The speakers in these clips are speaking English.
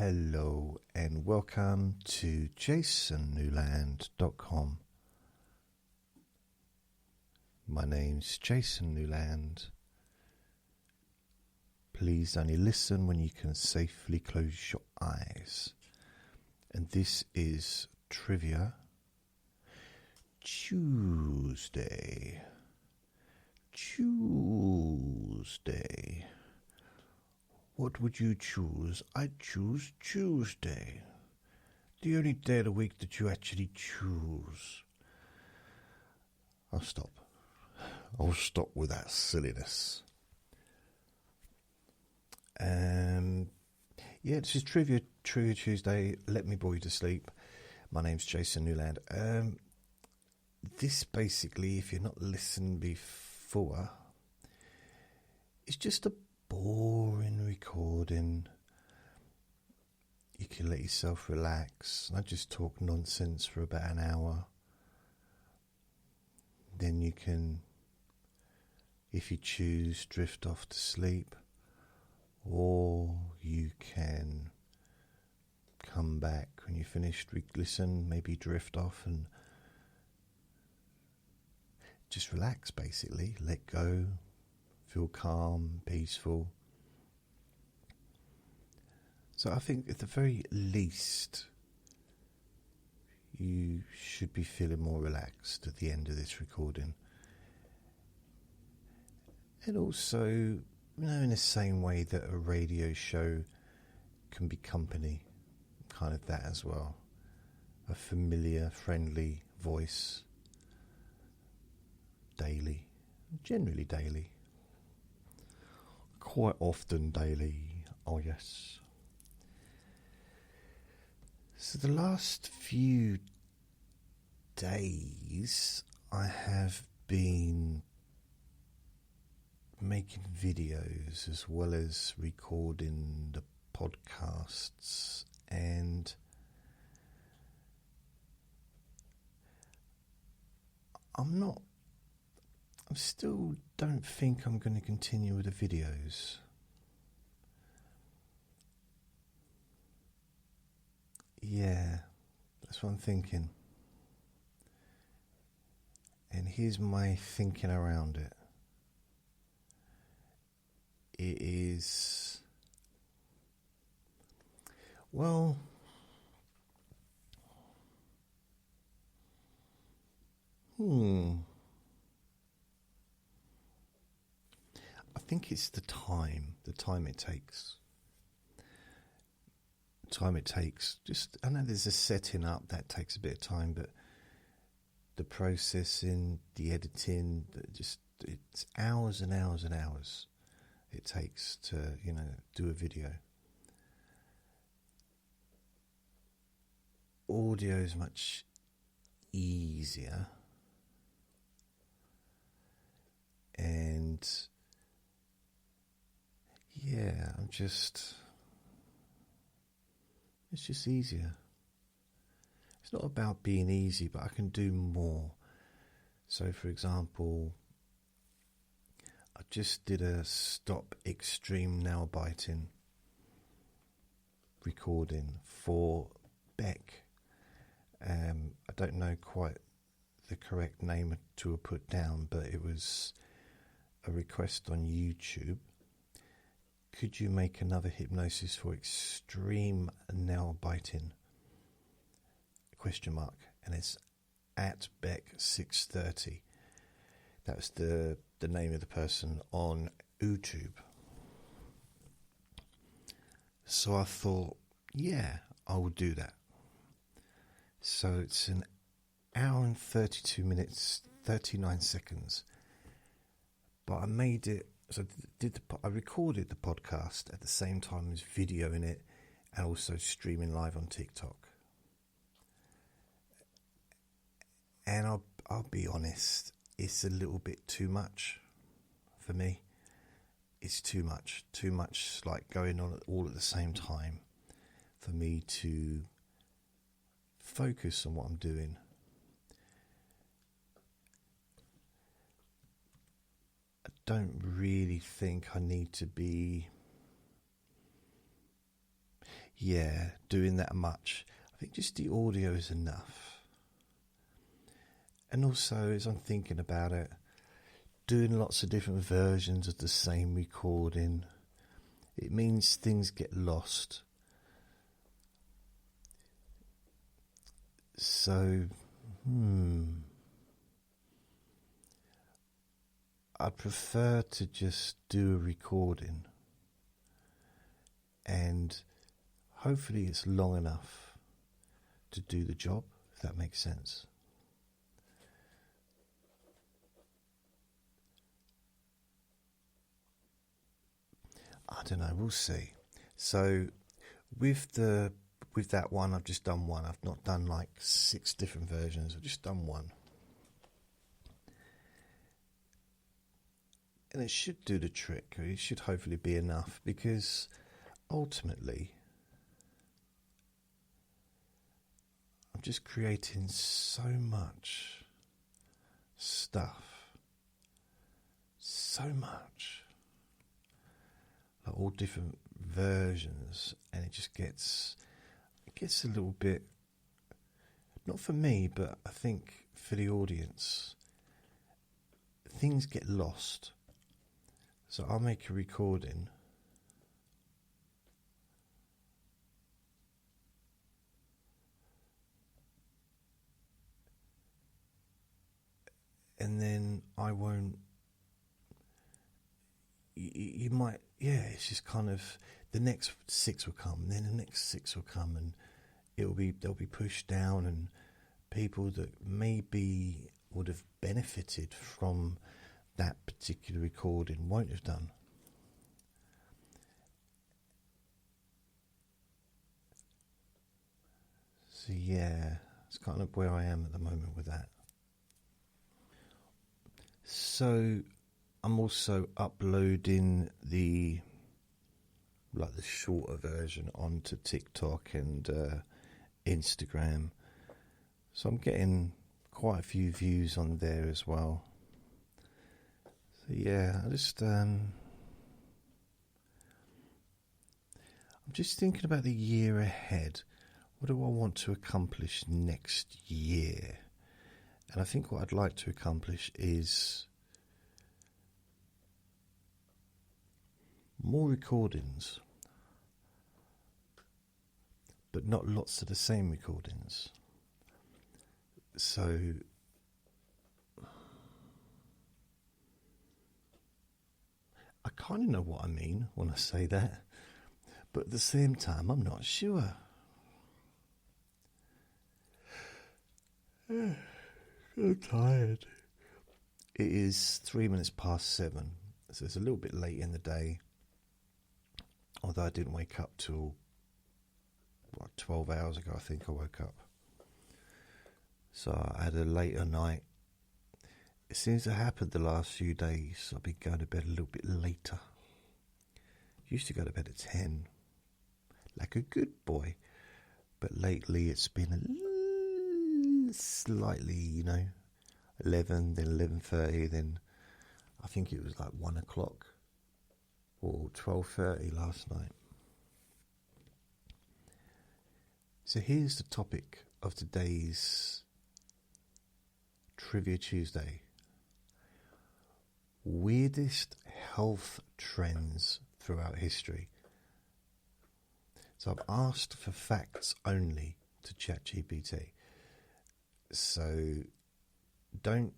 Hello and welcome to jasonnewland.com. My name's Jason Newland. Please only listen when you can safely close your eyes. And this is Trivia Tuesday. What would you choose? I'd choose Tuesday. The only day of the week that you actually choose. I'll stop with that silliness. This is Trivia Tuesday. Let me bore you to sleep. My name's Jason Newland. This basically, if you're not listened before, it's just a boring recording. You can let yourself relax. I just talk nonsense for about an hour. Then you can, if you choose, drift off to sleep, or you can come back when you're finished, listen, maybe drift off and just relax, basically. Let go. Feel calm, peaceful. So I think at the very least, you should be feeling more relaxed at the end of this recording. And also, in the same way that a radio show can be company, kind of that as well. A familiar, friendly voice, generally daily. Quite often daily, oh yes. So the last few days I have been making videos as well as recording the podcasts, and I still don't think I'm going to continue with the videos. Yeah, that's what I'm thinking. And here's my thinking around it. It is, well, I think it's the time it takes. I know there's a setting up that takes a bit of time, but the processing, the editing, it's hours and hours and hours it takes to, do a video. Audio is much easier, and yeah, it's just easier. It's not about being easy, but I can do more. So, for example, I just did a stop extreme nail biting recording for Beck. I don't know quite the correct name to have put down, but it was a request on YouTube. Could you make another hypnosis for extreme nail biting? ? And it's at Beck630. That was the name of the person on YouTube. So I thought, yeah, I will do that. So it's an hour and 32 minutes, 39 seconds. But I made it, so I recorded the podcast at the same time as videoing it and also streaming live on TikTok. And I'll be honest, it's a little bit too much for me. It's too much like going on all at the same time for me to focus on what I'm doing. I don't really think I need to be doing that much. I think just the audio is enough. And also, as I'm thinking about it, doing lots of different versions of the same recording, it means things get lost. So, I'd prefer to just do a recording, and hopefully it's long enough to do the job, if that makes sense. I don't know, we'll see. So with that one, I've just done one. I've not done like 6 different versions. I've just done one. And it should do the trick. It should hopefully be enough, because ultimately I'm just creating so much stuff. So much. Like all different versions, and it just gets a little bit, not for me, but I think for the audience, things get lost. So I'll make a recording, and then I won't, you might, it's just kind of, the next 6 will come, and then the next 6 will come, and they'll be pushed down, and people that maybe would have benefited from that particular recording won't have done. So it's kind of where I am at the moment with that. So I'm also uploading the shorter version onto TikTok and Instagram. So I'm getting quite a few views on there as well. So I just I'm just thinking about the year ahead. What do I want to accomplish next year? And I think what I'd like to accomplish is more recordings, but not lots of the same recordings. So I kind of know what I mean when I say that, but at the same time I'm not sure. I'm tired. It is 3 minutes past 7, so it's a little bit late in the day, although I didn't wake up till 12 hours ago. I think I woke up, so I had a later night. It seems to happen the last few days. I've been going to bed a little bit later. Used to go to bed at 10, like a good boy, but lately it's been a little slightly, 11, then 11:30, then I think it was like 1 o'clock or 12:30 last night. So here's the topic of today's Trivia Tuesday. Weirdest health trends throughout history. So I've asked for facts only to ChatGPT. So don't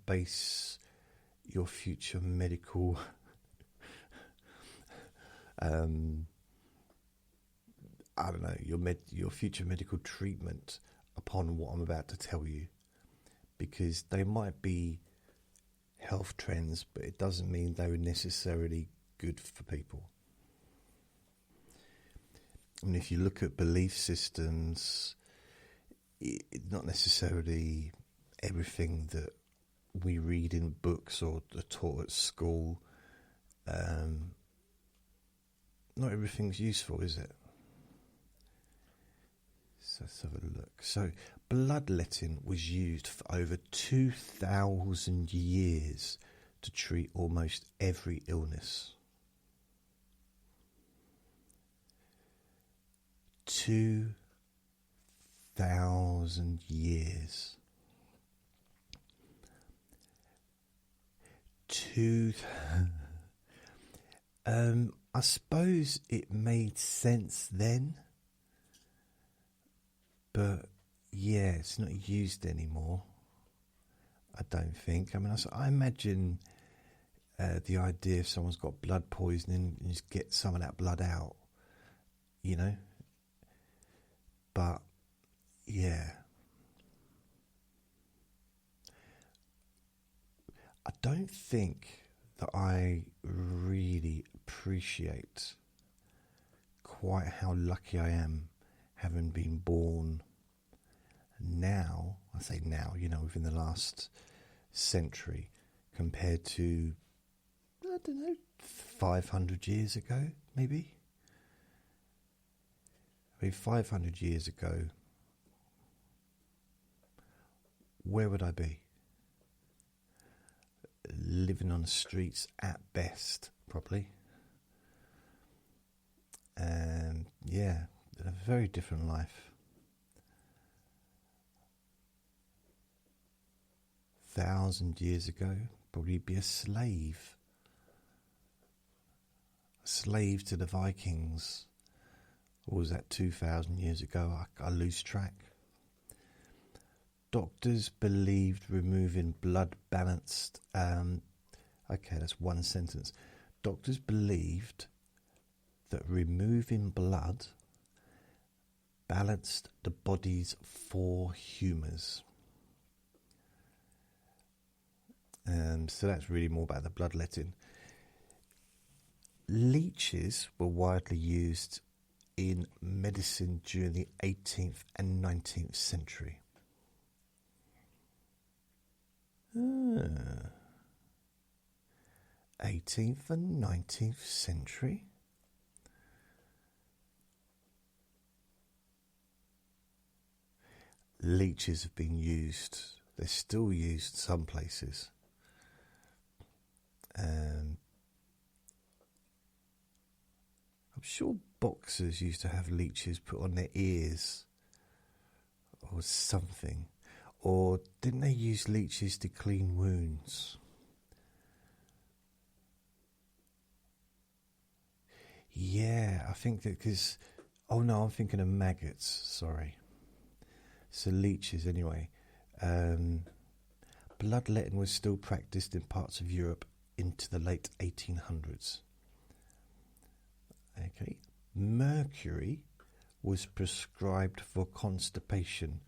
base your future medical your future medical treatment upon what I'm about to tell you, because they might be health trends, but it doesn't mean they were necessarily good for people. I mean, if you look at belief systems, it's not necessarily everything that we read in books or are taught at school. Not everything's useful, is it? So let's have a look. So bloodletting was used for over 2,000 years to treat almost every illness. 2,000 years. I suppose it made sense then, but yeah, it's not used anymore. I don't think. I mean, I imagine the idea if someone's got blood poisoning, you just get some of that blood out, you know. But yeah, I don't think that I really appreciate quite how lucky I am having been born now. I say now, you know, within the last century compared to, I don't know, 500 years ago, maybe. I mean, 500 years ago, where would I be? Living on the streets at best, probably. And yeah, a very different life. 1,000 years ago, probably be a slave. A slave to the Vikings. Or was that 2,000 years ago? I lose track. Doctors believed removing blood balanced. Okay, that's one sentence. Doctors believed that removing blood balanced the body's 4 humours. So that's really more about the bloodletting. Leeches were widely used in medicine during the 18th and 19th century. 18th and 19th century? Leeches have been used. They're still used some places. I'm sure boxers used to have leeches put on their ears or something. Or didn't they use leeches to clean wounds? Yeah, I think that because... Oh no, I'm thinking of maggots, sorry. So leeches anyway. Bloodletting was still practiced in parts of Europe into the late 1800s. Okay. Mercury was prescribed for constipation,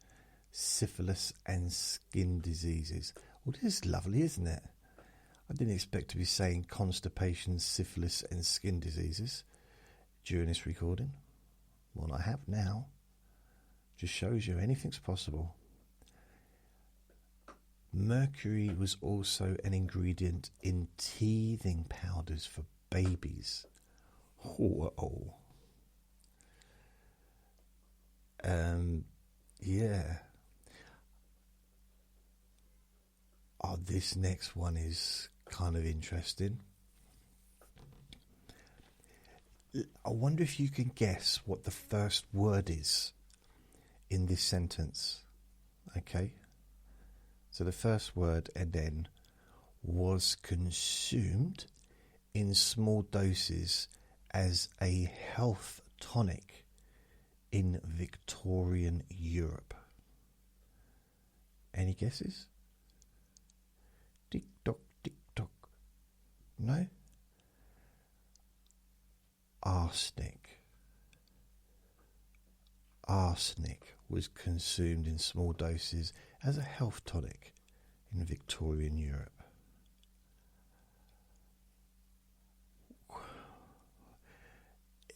syphilis and skin diseases. Well, this is lovely, isn't it? I didn't expect to be saying constipation, syphilis and skin diseases during this recording. Well, I have now. Just shows you anything's possible. Mercury was also an ingredient in teething powders for babies. Oh. Yeah. Oh, this next one is kind of interesting. I wonder if you can guess what the first word is in this sentence. Okay. So the first word, and then, was consumed in small doses as a health tonic in Victorian Europe. Any guesses? Tick tock, tick tock. No? Arsenic. Arsenic was consumed in small doses as a health tonic in Victorian Europe.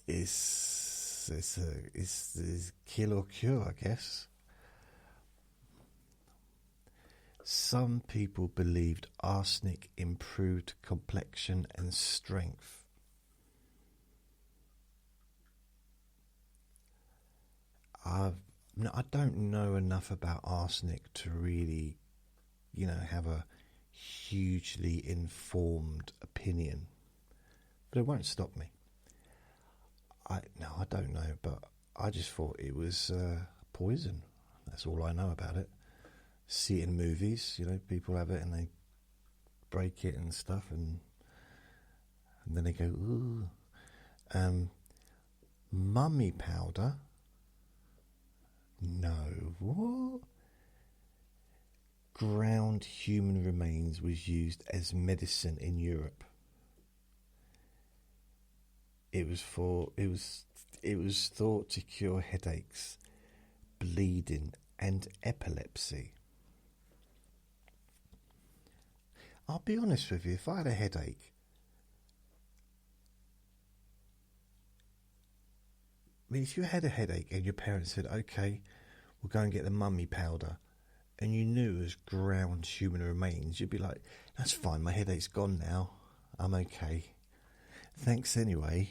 It's kill or cure, I guess. Some people believed arsenic improved complexion and strength. I don't know enough about arsenic to really, have a hugely informed opinion. But it won't stop me. I don't know, but I just thought it was poison. That's all I know about it. See it in movies, people have it and they break it and stuff, and then they go, ooh. Mummy powder? No. What? Ground human remains was used as medicine in Europe. It was thought to cure headaches, bleeding, and epilepsy. I'll be honest with you, if I had a headache, if you had a headache and your parents said, okay, we'll go and get the mummy powder, and you knew it was ground human remains, you'd be like, that's fine, my headache's gone now, I'm okay. Thanks anyway.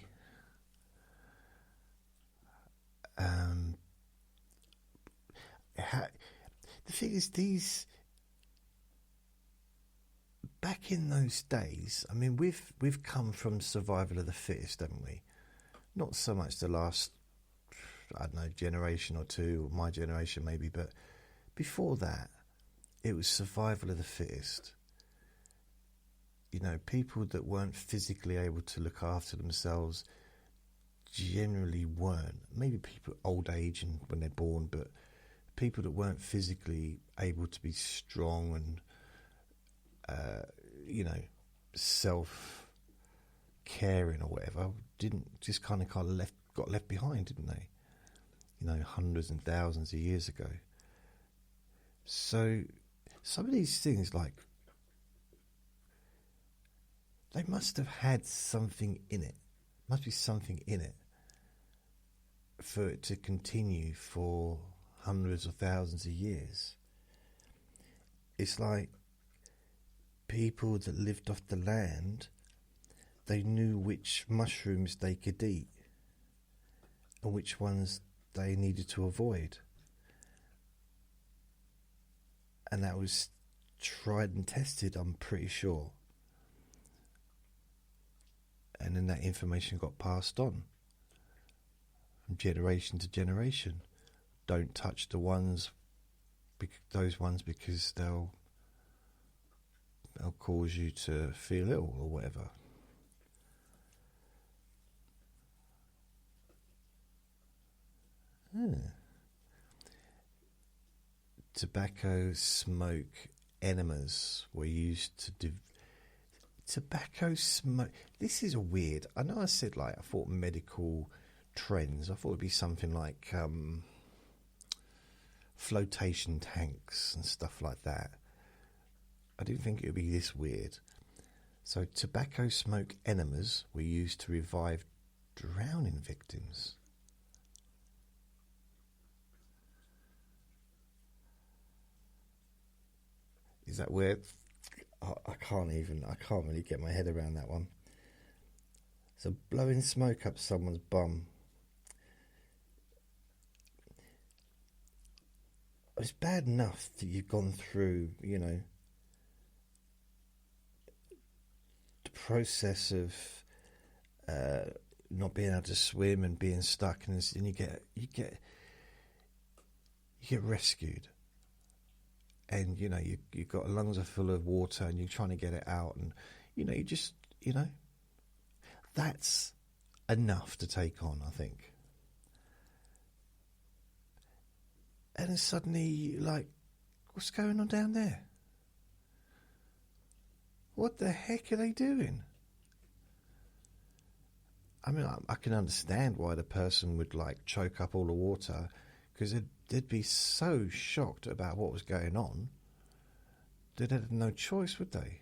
The thing is, back in those days, I mean, we've come from survival of the fittest, haven't we? Not so much the last, I don't know, generation or two, or my generation maybe, but before that, it was survival of the fittest. People that weren't physically able to look after themselves generally weren't. Maybe people old age and when they're born, but people that weren't physically able to be strong and self-caring or whatever, didn't just kind of got left behind, didn't they? Hundreds and thousands of years ago. So some of these things, like, they must have had something in it. Must be something in it for it to continue for hundreds or thousands of years. It's like people that lived off the land, they knew which mushrooms they could eat and which ones they needed to avoid. And that was tried and tested, I'm pretty sure. And then that information got passed on from generation to generation. Don't touch those ones because they'll cause you to feel ill or whatever. Tobacco, smoke, enemas were used to tobacco, smoke. This is weird. I know I said, I thought medical trends. I thought it'd be something like flotation tanks and stuff like that. I didn't think it would be this weird. So tobacco, smoke, enemas were used to revive drowning victims. Is that weird? I can't really get my head around that one. So blowing smoke up someone's bum. It's bad enough that you've gone through, the process of not being able to swim and being stuck, and you get rescued. And you've got lungs are full of water and you're trying to get it out, and that's enough to take on, I think. And then suddenly, what's going on down there? What the heck are they doing? I mean, I can understand why the person would choke up all the water, because they'd be so shocked about what was going on, they'd have no choice, would they?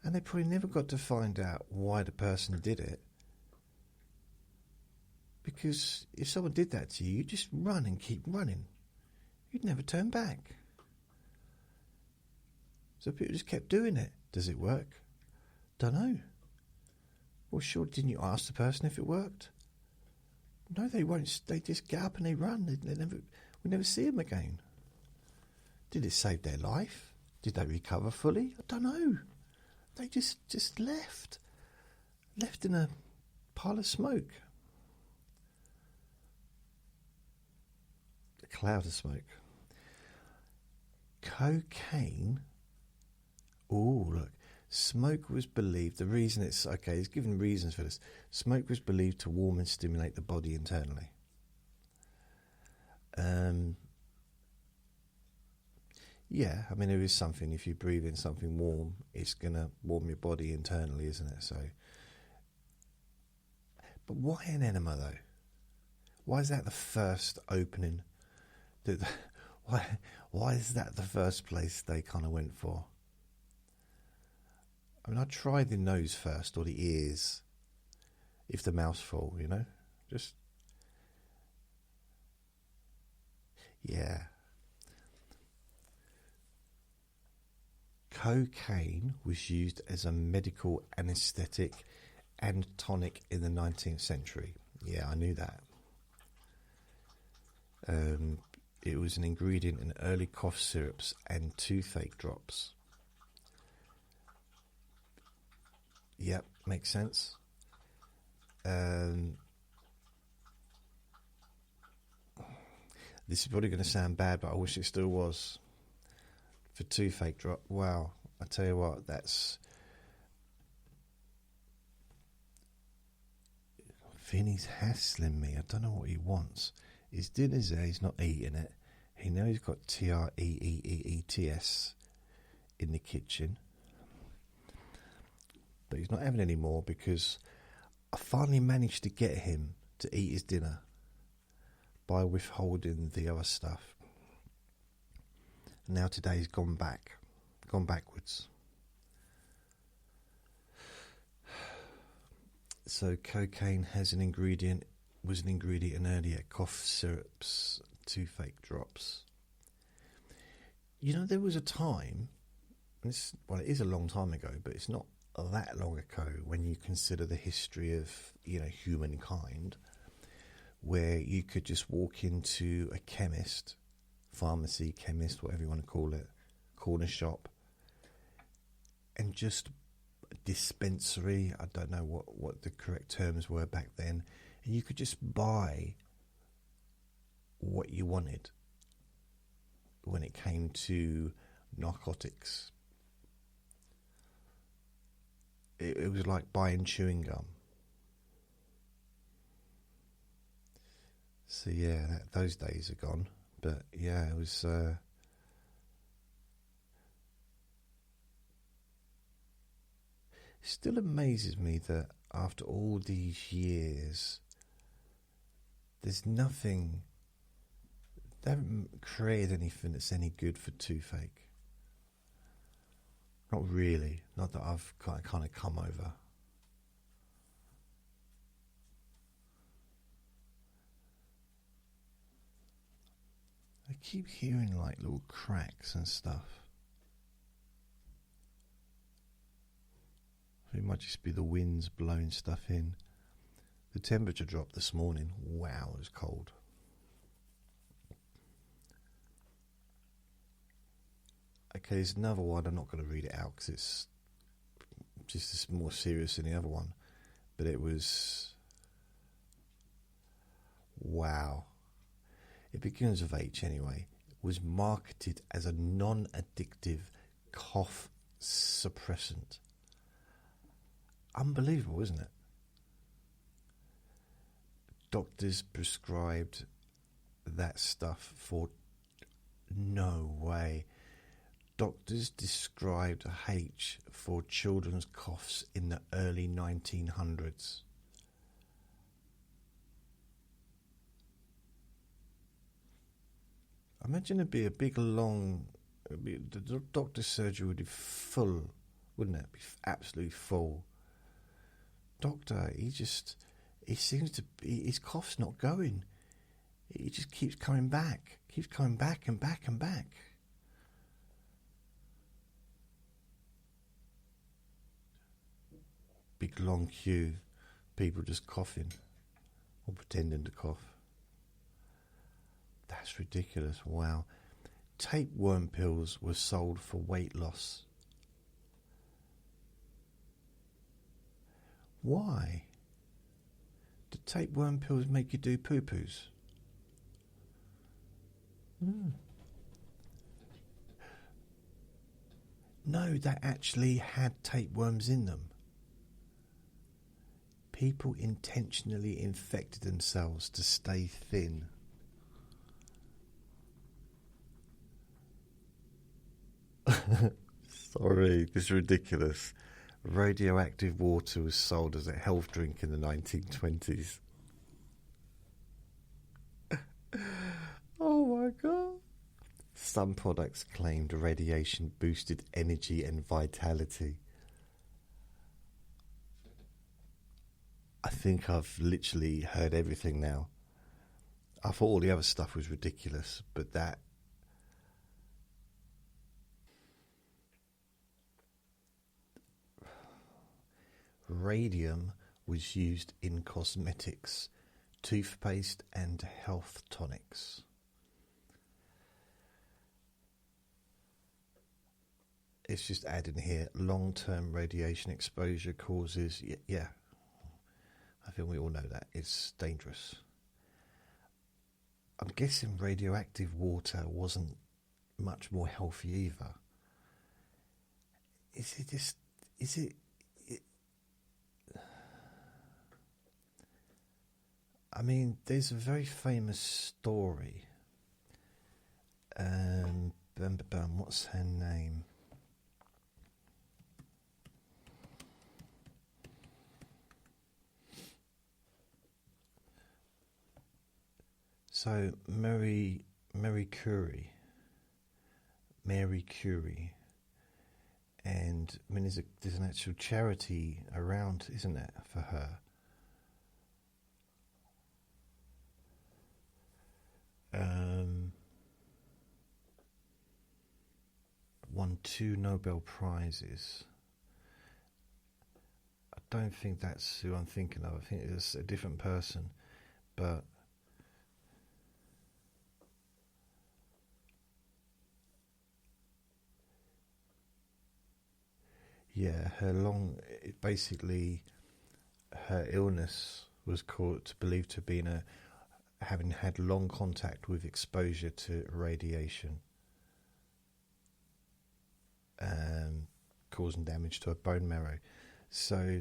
And they probably never got to find out why the person did it, because if someone did that to you, you'd just run and keep running. You'd never turn back. So people just kept doing it. Does it work? Don't know. Well, sure, didn't you ask the person if it worked? No, they won't. They just get up and they run. We never see them again. Did it save their life? Did they recover fully? I don't know. They just left in a pile of smoke, a cloud of smoke. Cocaine. Oh, look. Smoke was believed, the reason it's, okay, he's given reasons for this. Smoke was believed to warm and stimulate the body internally. Yeah, I mean, there is something, if you breathe in something warm, it's going to warm your body internally, isn't it? So, but why an enema, though? Why is that the first opening? Why is that the first place they kind of went for? I mean, I'd try the nose first, or the ears, if the mouth's full, you know? Just, yeah. Cocaine was used as a medical anaesthetic and tonic in the 19th century. Yeah, I knew that. It was an ingredient in early cough syrups and toothache drops. Yep, makes sense. This is probably going to sound bad, but I wish it still was. For toothache drop, wow! I tell you what, that's Vinny's hassling me. I don't know what he wants. His dinner's there. He's not eating it. He knows he's got TREEEETS in the kitchen, but he's not having any more because I finally managed to get him to eat his dinner by withholding the other stuff. Now today's gone backwards. So cocaine was an ingredient in earlier cough syrups, toothache drops. You know, there was a time, it is a long time ago, but it's not that long ago when you consider the history of, humankind, where you could just walk into a chemist, pharmacy, chemist, whatever you want to call it, corner shop, and just a dispensary, I don't know what the correct terms were back then, and you could just buy what you wanted when it came to narcotics. It was like buying chewing gum. So yeah, those days are gone. But yeah, it was. It still amazes me that after all these years, there's nothing. They haven't created anything that's any good for toothache. Not really. Not that I've kind of come over. I keep hearing like little cracks and stuff. It might just be the winds blowing stuff in. The temperature dropped this morning. Wow, it was cold. Okay, there's another one. I'm not going to read it out because it's just more serious than the other one. But it was... wow. It begins with H anyway. It was marketed as a non-addictive cough suppressant. Unbelievable, isn't it? Doctors prescribed that stuff for... no way. Doctors described H for children's coughs in the early 1900s. Imagine it'd be a big long... the doctor's surgery would be full, wouldn't it? Be absolutely full. Doctor, he seems to... his cough's not going. He just keeps coming back. Keeps coming back and back and back. Big long queue, people just coughing or pretending to cough. That's ridiculous. Wow. Tapeworm pills were sold for weight loss. Why? Do tapeworm pills make you do poo-poos? No, they actually had tapeworms in them. People intentionally infected themselves to stay thin. Sorry, this is ridiculous. Radioactive water was sold as a health drink in the 1920s. Oh my god. Some products claimed radiation boosted energy and vitality. I think I've literally heard everything now. I thought all the other stuff was ridiculous, but that... Radium was used in cosmetics, toothpaste and health tonics. It's just adding here, long-term radiation exposure causes... Yeah, I think we all know that. It's dangerous. I'm guessing radioactive water wasn't much more healthy either. Is it... I mean, there's a very famous story. What's her name? So Mary Curie, and I mean, there's an actual charity around, isn't there, for her? Won 2 Nobel Prizes. I don't think that's who I'm thinking of. I think it's a different person, but yeah, basically her illness was believed to have been having had long contact with exposure to radiation, causing damage to her bone marrow. So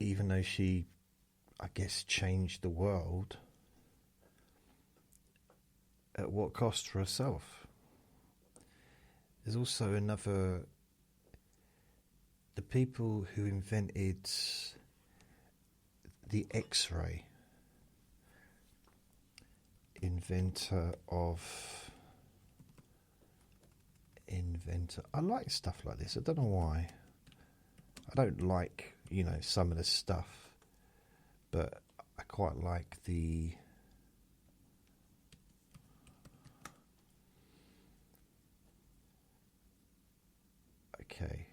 even though she, I guess, changed the world, at what cost for herself? There's also the people who invented the X-ray, I like stuff like this. I don't know why. I don't like, some of the stuff, but I quite like the... Okay.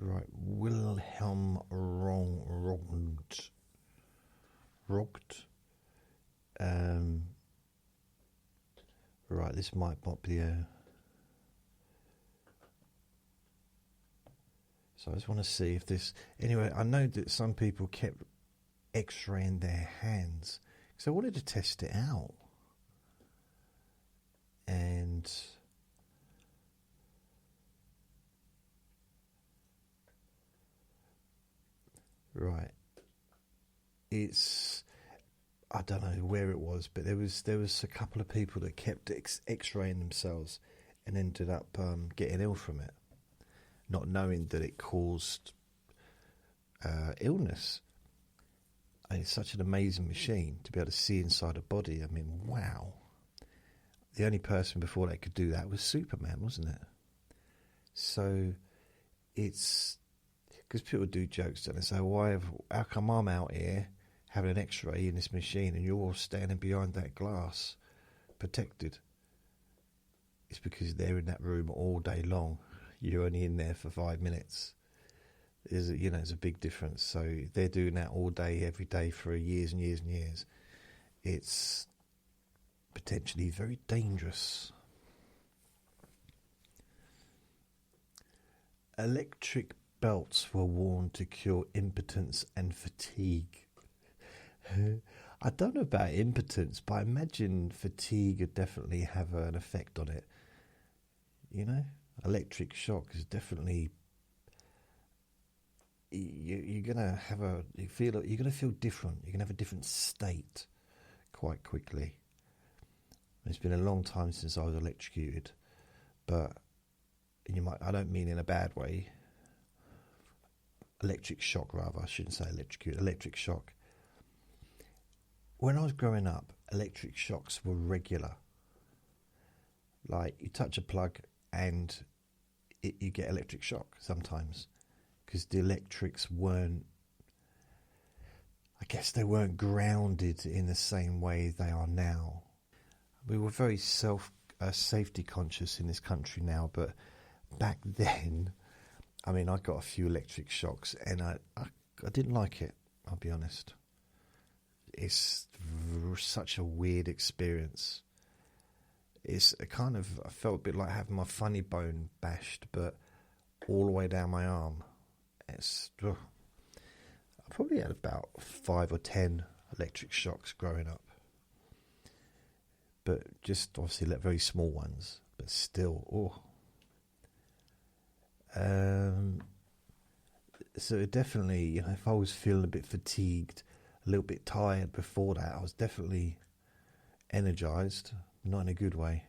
Right, Wilhelm Rogt. Right, this might not be a... So I just want to see if this... Anyway, I know that some people kept X-raying their hands, so I wanted to test it out. And... Right. It's... I don't know where it was, but there was a couple of people that kept X-raying themselves and ended up getting ill from it, not knowing that it caused illness. And it's such an amazing machine to be able to see inside a body. I mean, wow. The only person before they could do that was Superman, wasn't it? So it's... Because people do jokes, don't they? Say, how come I'm out here having an X-ray in this machine and you're all standing behind that glass, protected? It's because they're in that room all day long. You're only in there for 5 minutes. There's a big difference. So they're doing that all day, every day for years and years and years. It's potentially very dangerous. Electric belts were worn to cure impotence and fatigue. I don't know about impotence, but I imagine fatigue would definitely have an effect on it. You know, electric shock is definitely. You're gonna you're gonna feel different. You're gonna have a different state quite quickly. It's been a long time since I was electrocuted, but I don't mean in a bad way. Electric shock, rather. I shouldn't say electrocuted. Electric shock. When I was growing up, electric shocks were regular. Like, you touch a plug and you get electric shock sometimes. Because the electrics weren't, I guess they weren't grounded in the same way they are now. We were very safety conscious in this country now, but back then, I mean, I got a few electric shocks and I didn't like it, I'll be honest. It's such a weird experience. It's a kind of, I felt a bit like having my funny bone bashed, but all the way down my arm. I probably had about 5 or 10 electric shocks growing up. But just obviously very small ones, but still, so definitely, if I was feeling a bit fatigued, a little bit tired before that, I was definitely energized, not in a good way.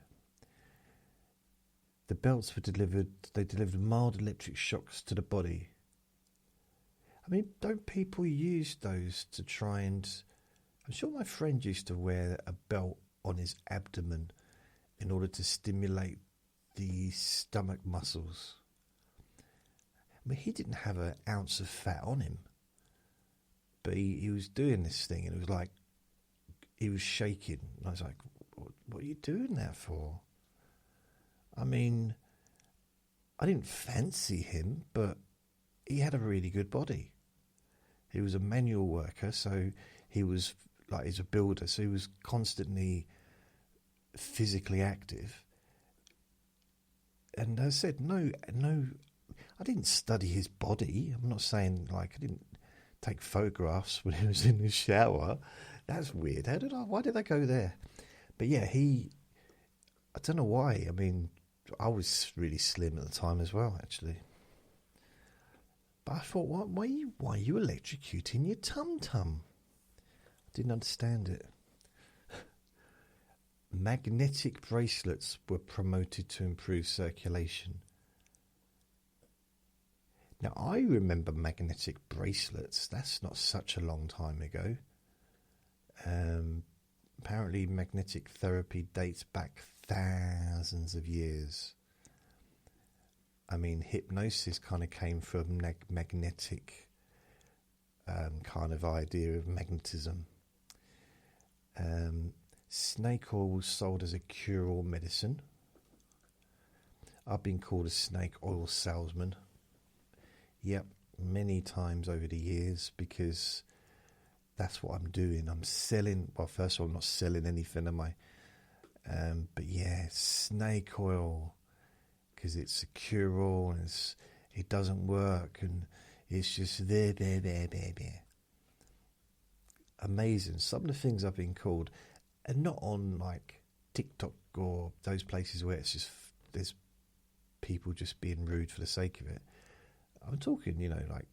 The belts they delivered mild electric shocks to the body. I mean, don't people use those to try and... I'm sure my friend used to wear a belt on his abdomen in order to stimulate the stomach muscles. I mean, he didn't have an ounce of fat on him, but he was doing this thing, and it was like he was shaking. And I was like, what are you doing that for? I mean, I didn't fancy him, but he had a really good body. He was a manual worker, so he was like, he's a builder, so he was constantly physically active. And I said, no, I didn't study his body. I'm not saying, like, I didn't take photographs when he was in the shower. That's weird. Why did I go there? But yeah, I don't know why. I mean, I was really slim at the time as well, actually. But I thought, why are you electrocuting your tum-tum? I didn't understand it. Magnetic bracelets were promoted to improve circulation. Now, I remember magnetic bracelets. That's not such a long time ago. Apparently, magnetic therapy dates back thousands of years. I mean, hypnosis kind of came from magnetic kind of idea of magnetism. Snake oil was sold as a cure-all medicine. I've been called a snake oil salesman. Yep, many times over the years, because that's what I'm doing. I'm selling, well, first of all, I'm not selling anything, am I? But yeah, snake oil, because it's a cure-all, and it doesn't work, and it's just there. Amazing. Some of the things I've been called, and not on like TikTok or those places where it's just, there's people just being rude for the sake of it. I'm talking, like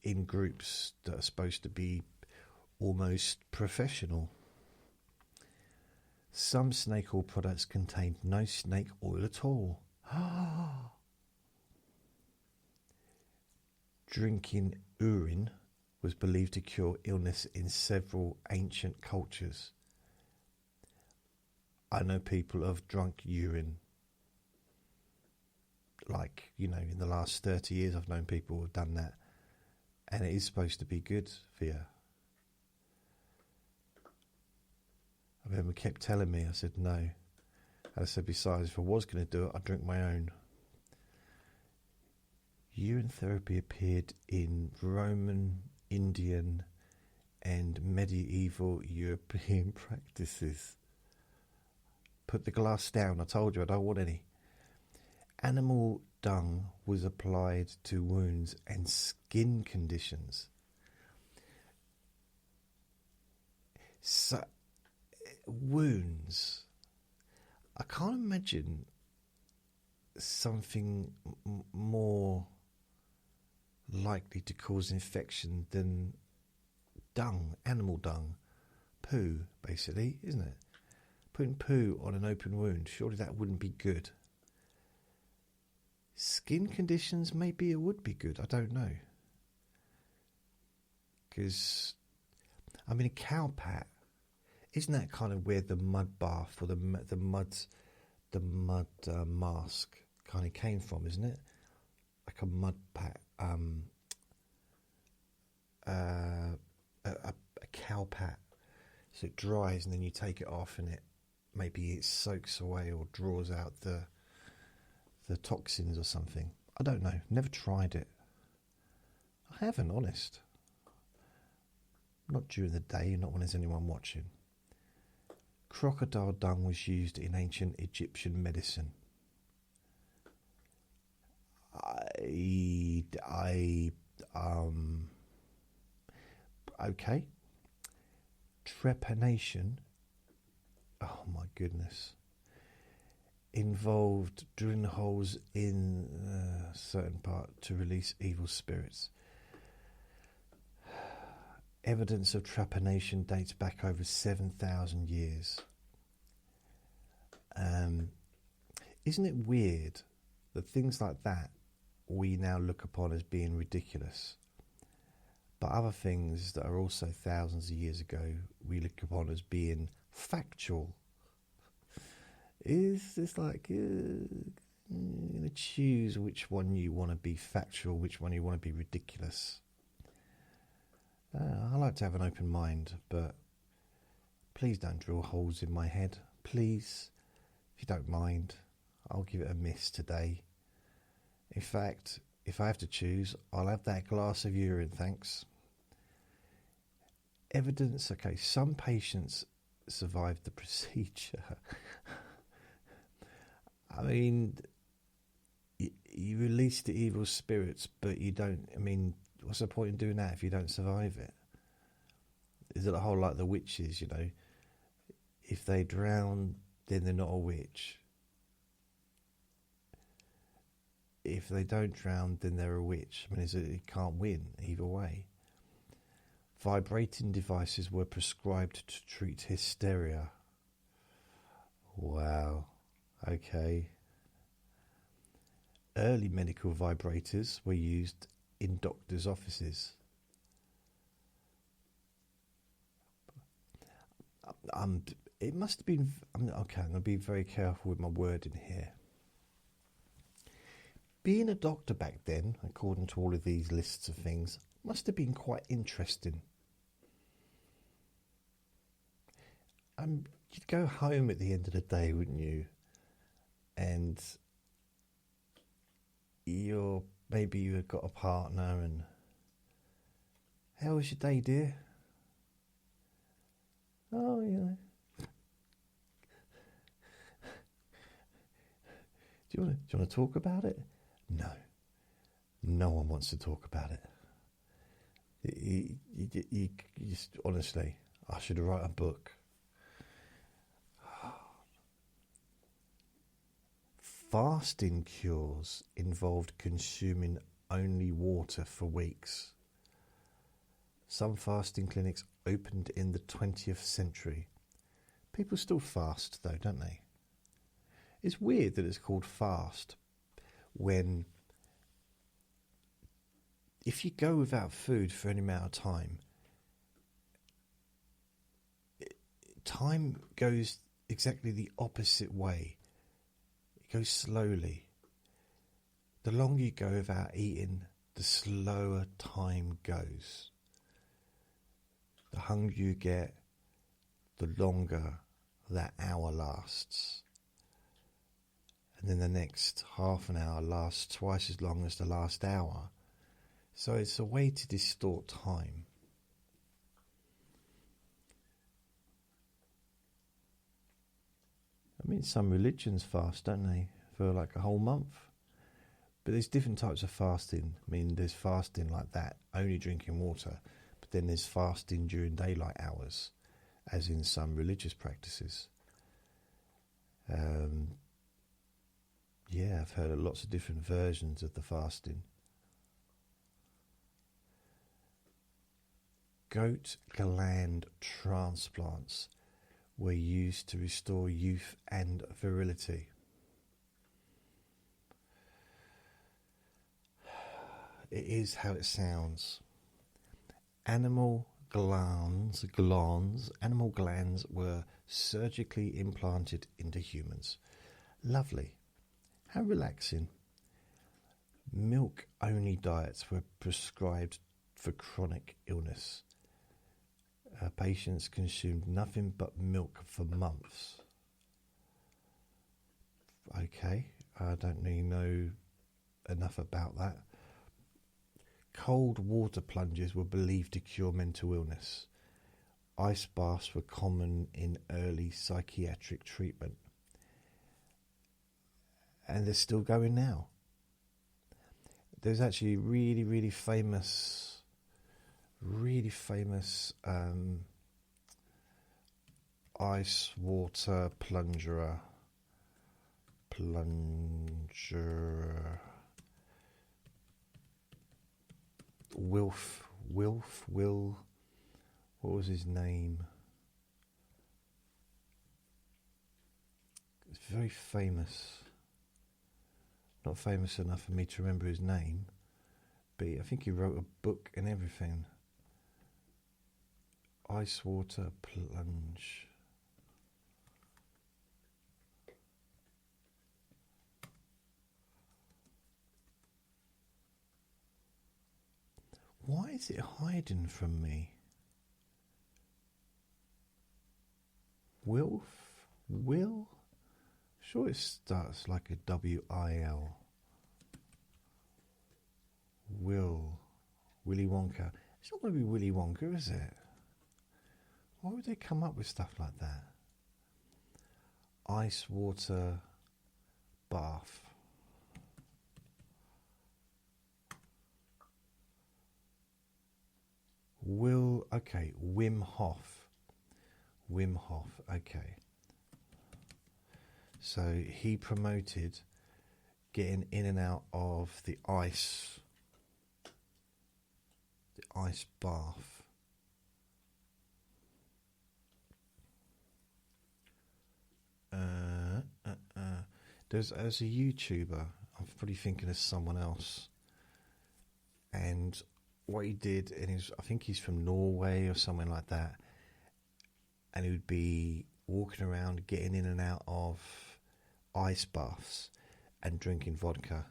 in groups that are supposed to be almost professional. Some snake oil products contained no snake oil at all. Drinking urine was believed to cure illness in several ancient cultures. I know people have drunk urine. Like, in the last 30 years I've known people who have done that. And it is supposed to be good for you. I remember kept telling me, I said no. And I said, besides, if I was going to do it, I'd drink my own. Urine therapy appeared in Roman, Indian, and medieval European practices. Put the glass down, I told you I don't want any. Animal dung was applied to wounds and skin conditions. So, wounds. I can't imagine something more likely to cause infection than dung, animal dung, poo, basically, isn't it? Putting poo on an open wound, surely that wouldn't be good. Skin conditions, maybe it would be good, I don't know. Because, I mean, a cow pat, isn't that kind of where the mud bath or the mud mask kind of came from, isn't it? Like a mud pat, a cow pat. So it dries and then you take it off and maybe it soaks away or draws out the toxins or something. I don't know. Never tried it. I haven't, honest. Not during the day, not when there's anyone watching. Crocodile dung was used in ancient Egyptian medicine. Okay. Trepanation. Oh my goodness. Involved drilling holes in a certain part to release evil spirits. Evidence of trepanation dates back over 7,000 years. Isn't it weird that things like that we now look upon as being ridiculous, but other things that are also thousands of years ago we look upon as being factual? It's just like you're going to choose which one you want to be factual, which one you want to be ridiculous. I like to have an open mind, but please don't drill holes in my head. Please, if you don't mind, I'll give it a miss today. In fact, if I have to choose, I'll have that glass of urine, thanks. Evidence, okay, some patients survived the procedure. I mean, you release the evil spirits, but you don't, I mean, what's the point in doing that if you don't survive it? Is it a whole like the witches, you know? If they drown, then they're not a witch. If they don't drown, then they're a witch. I mean, it can't win either way. Vibrating devices were prescribed to treat hysteria. Wow. Okay. Early medical vibrators were used in doctors' offices. It must have been. Okay, I'm going to be very careful with my wording here. Being a doctor back then, according to all of these lists of things, must have been quite interesting. You'd go home at the end of the day, wouldn't you? And maybe you had got a partner and how was your day, dear? Oh, you know. Do you want to talk about it? No. No one wants to talk about it. You just, honestly, I should write a book. Fasting cures involved consuming only water for weeks. Some fasting clinics opened in the 20th century. People still fast though, don't they? It's weird that it's called fast when if you go without food for any amount of time, time goes exactly the opposite way. It goes slowly. The longer you go without eating, the slower time goes. The hungrier you get, the longer that hour lasts. And then the next half an hour lasts twice as long as the last hour. So it's a way to distort time. I mean, some religions fast, don't they? For like a whole month. But there's different types of fasting. I mean, there's fasting like that, only drinking water. But then there's fasting during daylight hours, as in some religious practices. Yeah, I've heard of lots of different versions of the fasting. Goat gland transplants were used to restore youth and virility. It is how it sounds. Animal glands were surgically implanted into humans. Lovely. How relaxing. Milk-only diets were prescribed for chronic illness. Patients consumed nothing but milk for months. Okay, I don't really know enough about that. Cold water plunges were believed to cure mental illness. Ice baths were common in early psychiatric treatment. And they're still going now. There's actually a really famous ice water plunger. Will, what was his name? It's very famous. Not famous enough for me to remember his name, but I think he wrote a book and everything. Ice water plunge. Why is it hiding from me? Will? Sure, it starts like a W-I-L. Willy Wonka. It's not going to be Willy Wonka, is it? Why would they come up with stuff like that? Ice water bath. Okay, Wim Hof, okay. So he promoted getting in and out of the ice bath. There's as a YouTuber, I'm probably thinking of someone else, and what he did, and I think he's from Norway or something like that, and he would be walking around getting in and out of ice baths and drinking vodka,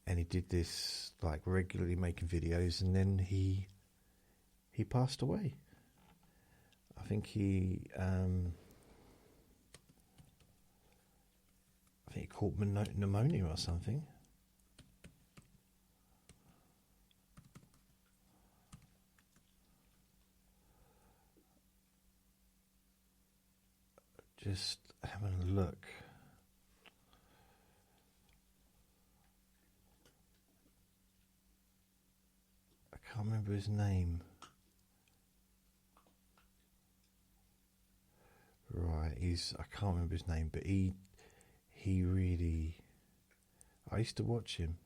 and he did this like regularly, making videos, and then he passed away. I think he caught pneumonia or something. Just having a look. I can't remember his name. Right, I can't remember his name, but he really, I used to watch him.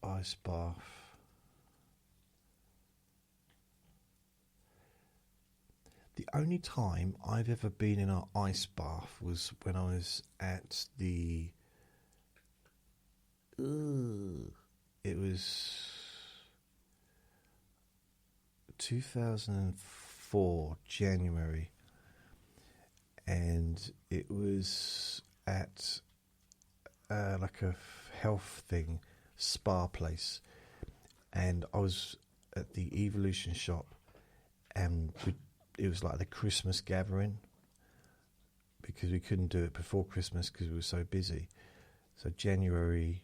Ice bath. The only time I've ever been in an ice bath was when I was at the... it was 2004, January. And it was at like a health thing, spa place. And I was at the Evolution shop, and it was like the Christmas gathering, because we couldn't do it before Christmas because we were so busy. So January,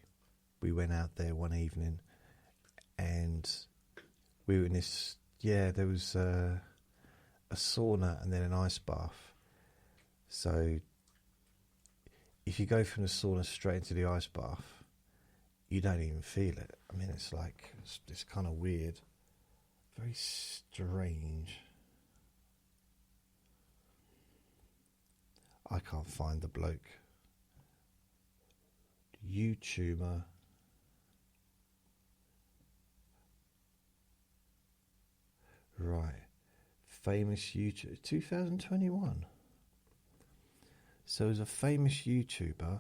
we went out there one evening, and we were in this there was a sauna and then an ice bath. So if you go from the sauna straight into the ice bath, you don't even feel it. I mean, it's like, it's kind of weird. Very strange. I can't find the bloke. YouTuber. Right. Famous YouTuber. 2021. So as a famous YouTuber.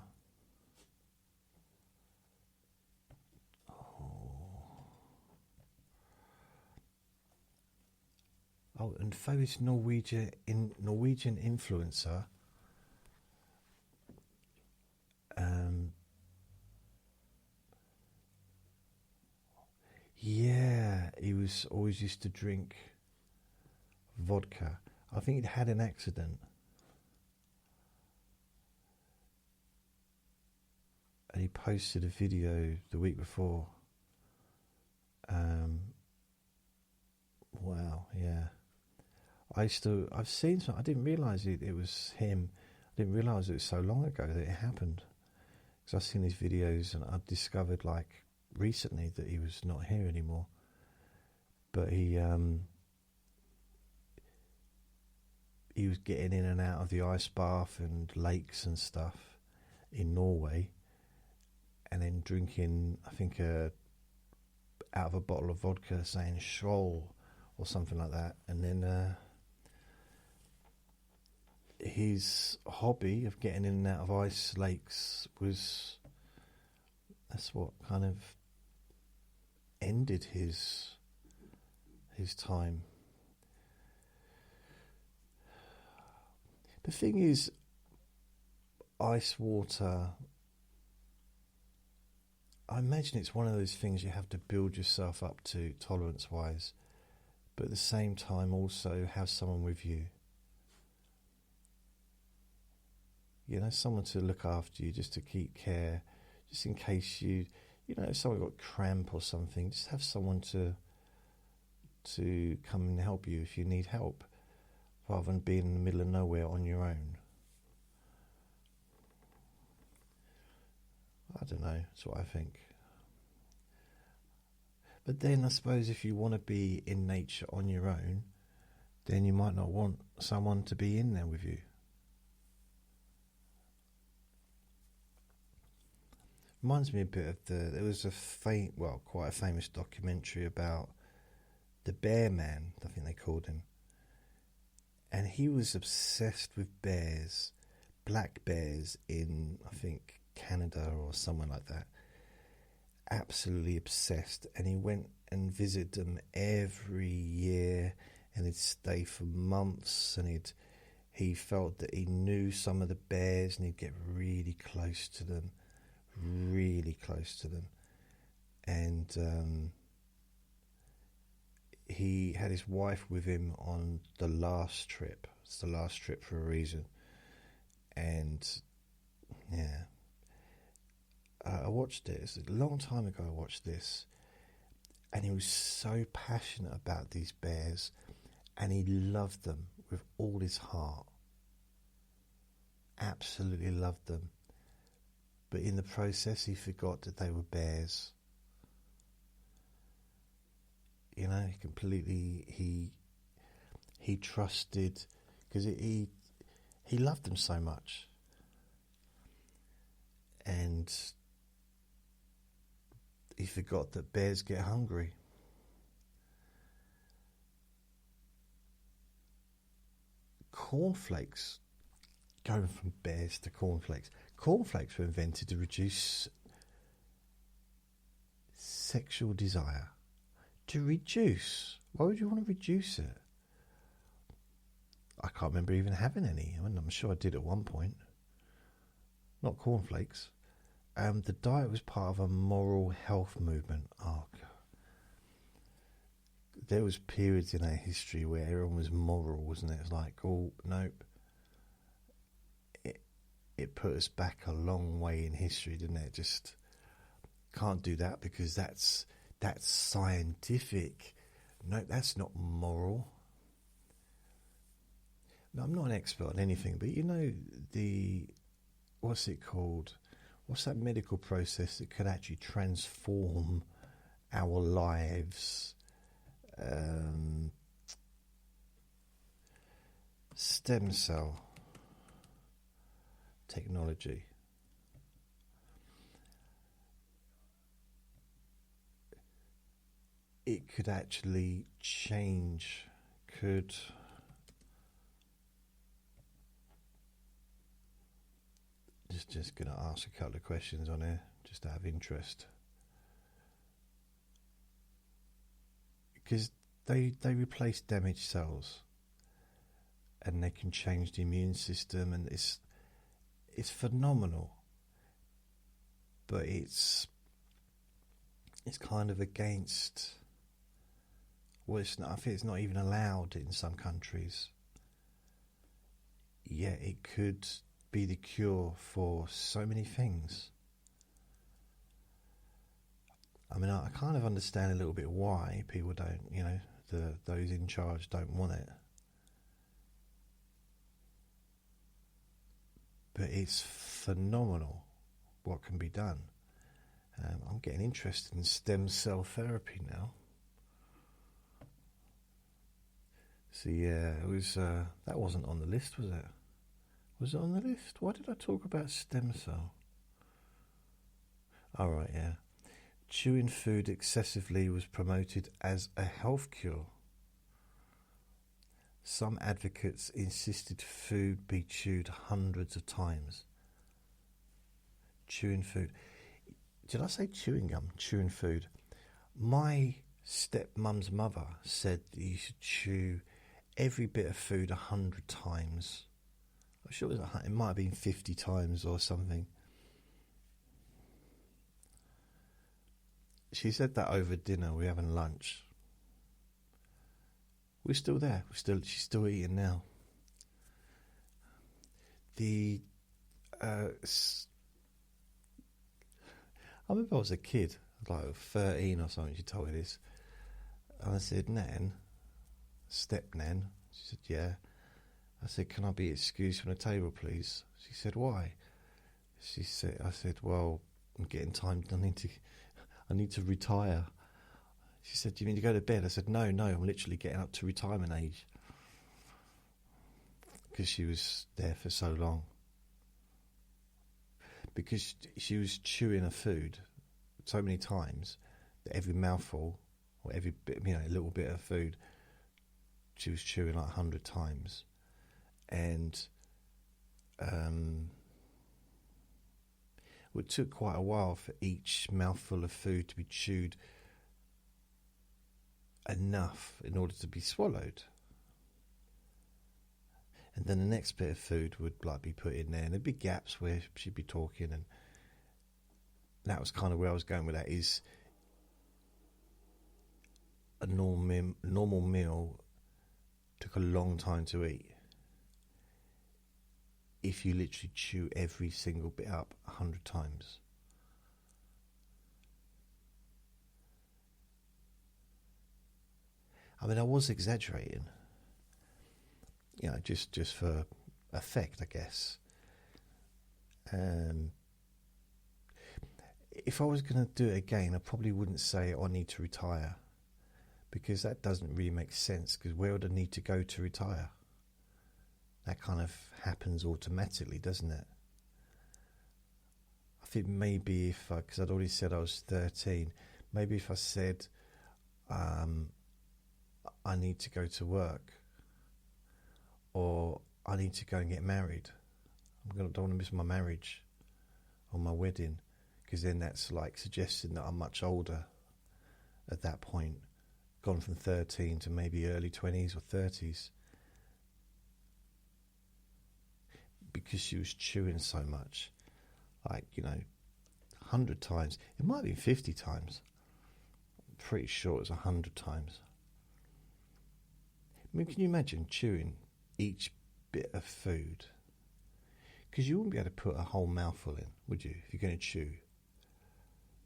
Oh, and famous Norwegian influencer. Yeah, he was always used to drink vodka. I think he'd had an accident. And he posted a video the week before. Wow, yeah. I've seen some. I didn't realise it was him. I didn't realise it was so long ago that it happened. Because I've seen these videos and I've discovered, like, recently that he was not here anymore. But he was getting in and out of the ice bath and lakes and stuff in Norway, and then drinking, I think, out of a bottle of vodka, saying "Schroll" or something like that, and then his hobby of getting in and out of ice lakes that's what kind of ended his time. The thing is, ice water, I imagine it's one of those things you have to build yourself up to tolerance-wise, but at the same time also have someone with you. You know, someone to look after you, just to keep care, just in case if someone got cramp or something, just have someone to come and help you if you need help, rather than being in the middle of nowhere on your own. I don't know, that's what I think. But then I suppose if you want to be in nature on your own, then you might not want someone to be in there with you. Reminds me a bit of there was quite a famous documentary about the Bear Man, I think they called him. And he was obsessed with bears, black bears in, I think, Canada or somewhere like that. Absolutely obsessed. And he went and visited them every year, and he'd stay for months, and he felt that he knew some of the bears, and he'd get really close to them. And he had his wife with him on the last trip. It's the last trip for a reason. And yeah, I watched it. It's a long time ago I watched this, and he was so passionate about these bears, and he loved them with all his heart. Absolutely loved them. But in the process, he forgot that they were bears. You know, he trusted, because he loved them so much. And he forgot that bears get hungry. Cornflakes, going from bears to cornflakes. Cornflakes were invented to reduce sexual desire. To reduce? Why would you want to reduce it? I can't remember even having any. I mean, I'm sure I did at one point. Not cornflakes. The diet was part of a moral health movement. Oh, God. There was periods in our history where everyone was moral, wasn't it? It's like, oh, nope. It put us back a long way in history, didn't it? Just can't do that because that's scientific. no, that's not moral. No, I'm not an expert on anything, but you know, what's it called? What's that medical process that could actually transform our lives? Stem cell technology. It could actually change, could just going to ask a couple of questions on here, just out of interest. Because they replace damaged cells, and they can change the immune system, and it's phenomenal. But it's kind of against. Well, it's not, I think it's not even allowed in some countries. Yeah, it could be the cure for so many things. I mean, I kind of understand a little bit why people don't, those in charge don't want it. But it's phenomenal what can be done. I'm getting interested in stem cell therapy now. So yeah, it was. That wasn't on the list, was it? Was it on the list? Why did I talk about stem cell? All right, yeah. Chewing food excessively was promoted as a health cure. Some advocates insisted food be chewed hundreds of times. Chewing food. Did I say chewing gum? Chewing food. My stepmum's mother said that you should chew every bit of food 100 times. I'm sure it might have been 50 times or something. She said that over dinner. We're having lunch. We're still there. She's still eating now. I remember I was a kid, like 13 or something. She told me this, and I said, "Nan, step Nan." She said, "Yeah." I said, "Can I be excused from the table, please?" She said, "Why?" I said, "Well, I'm getting time. I need to retire." She said, "Do you mean to go to bed?" I said, No, I'm literally getting up to retirement age." Because she was there for so long. Because she was chewing her food so many times that every mouthful or every bit, a little bit of food, she was chewing like 100 times. And it took quite a while for each mouthful of food to be chewed enough in order to be swallowed. And then the next bit of food would be put in there, and there'd be gaps where she'd be talking, and that was kind of where I was going with that. Is a normal meal took a long time to eat if you literally chew every single bit up 100 times. I mean, I was exaggerating, just for effect, I guess. If I was going to do it again, I probably wouldn't say I need to retire, because that doesn't really make sense, because where would I need to go to retire? That kind of happens automatically, doesn't it? I think maybe because I'd already said I was 13, maybe if I said I need to go to work, or I need to go and get married. Don't want to miss my marriage or my wedding, because then that's like suggesting that I'm much older at that point, gone from 13 to maybe early 20s or 30s, because she was chewing so much, 100 times. It might have been 50 times. I'm pretty sure it was 100 times. I mean, can you imagine chewing each bit of food? Because you wouldn't be able to put a whole mouthful in, would you, if you're going to chew?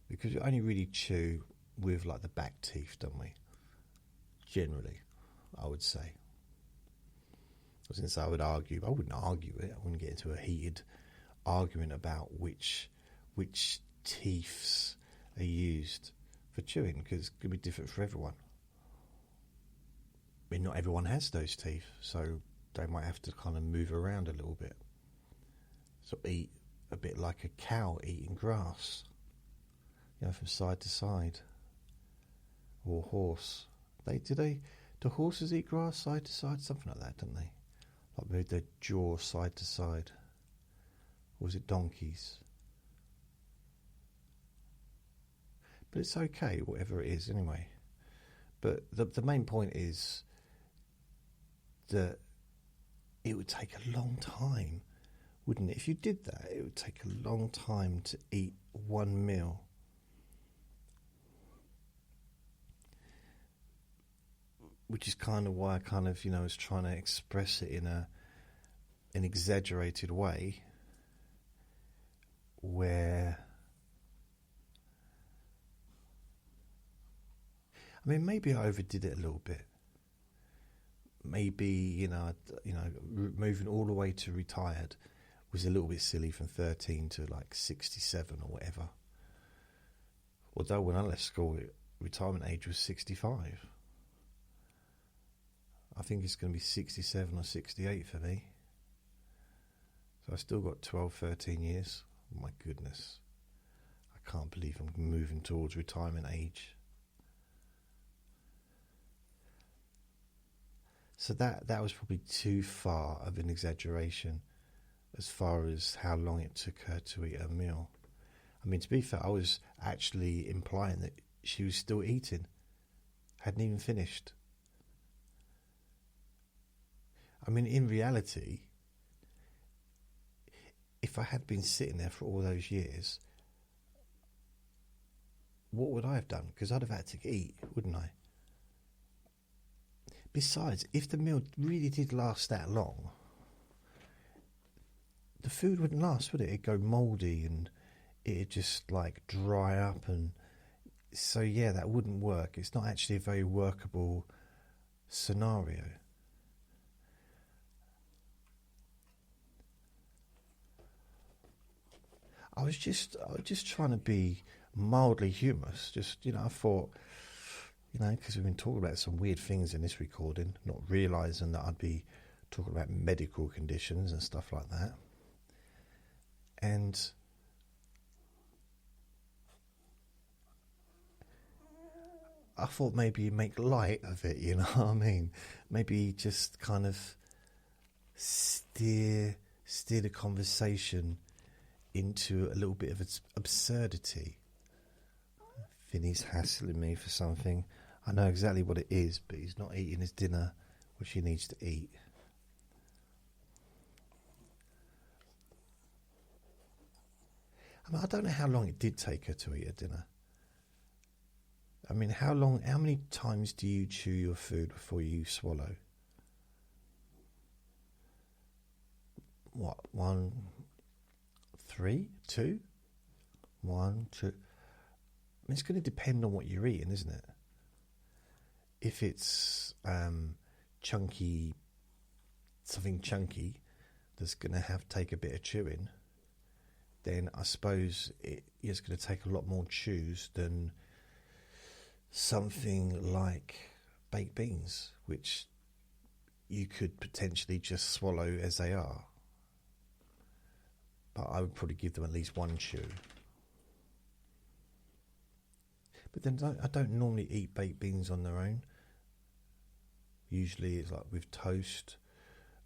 Because you only really chew with the back teeth, don't we? generally, I would say. Since I would argue, I wouldn't argue it. I wouldn't get into a heated argument about which teeths are used for chewing, because it's going to be different for everyone. I mean, not everyone has those teeth, so they might have to kind of move around a little bit. So eat a bit like a cow eating grass, from side to side. Or horse. Do horses eat grass side to side? Something like that, don't they? Like move their jaw side to side. Or is it donkeys? But it's okay, whatever it is, anyway. But the main point is that it would take a long time, wouldn't it? If you did that, it would take a long time to eat one meal. Which is kind of why I was trying to express it in an exaggerated way, where, I mean, maybe I overdid it a little bit. Maybe, moving all the way to retired was a little bit silly, from 13 to like 67 or whatever. Although when I left school, retirement age was 65. I think it's going to be 67 or 68 for me. So I've still got 12, 13 years. Oh my goodness. I can't believe I'm moving towards retirement age. So that was probably too far of an exaggeration as far as how long it took her to eat a meal. I mean, to be fair, I was actually implying that she was still eating. Hadn't even finished. I mean, in reality, if I had been sitting there for all those years, what would I have done? Because I'd have had to eat, wouldn't I? Besides, if the meal really did last that long, the food wouldn't last, would it? It'd go mouldy and it'd just like dry up, and so yeah, that wouldn't work. It's not actually a very workable scenario. I was just trying to be mildly humorous. I thought, because we've been talking about some weird things in this recording, not realising that I'd be talking about medical conditions and stuff like that. And I thought maybe make light of it, you know what I mean? Maybe just kind of steer the conversation into a little bit of its absurdity. Vinny's hassling me for something. I know exactly what it is, but he's not eating his dinner, which he needs to eat. I mean, I don't know how long it did take her to eat her dinner. I mean, how many times do you chew your food before you swallow? What, 1, 3, 2? 1, 2. I mean, it's going to depend on what you're eating, isn't it? If it's chunky, something chunky that's going to take a bit of chewing, then I suppose it's going to take a lot more chews than something like baked beans, which you could potentially just swallow as they are. But I would probably give them at least one chew. But then I don't normally eat baked beans on their own. Usually it's like with toast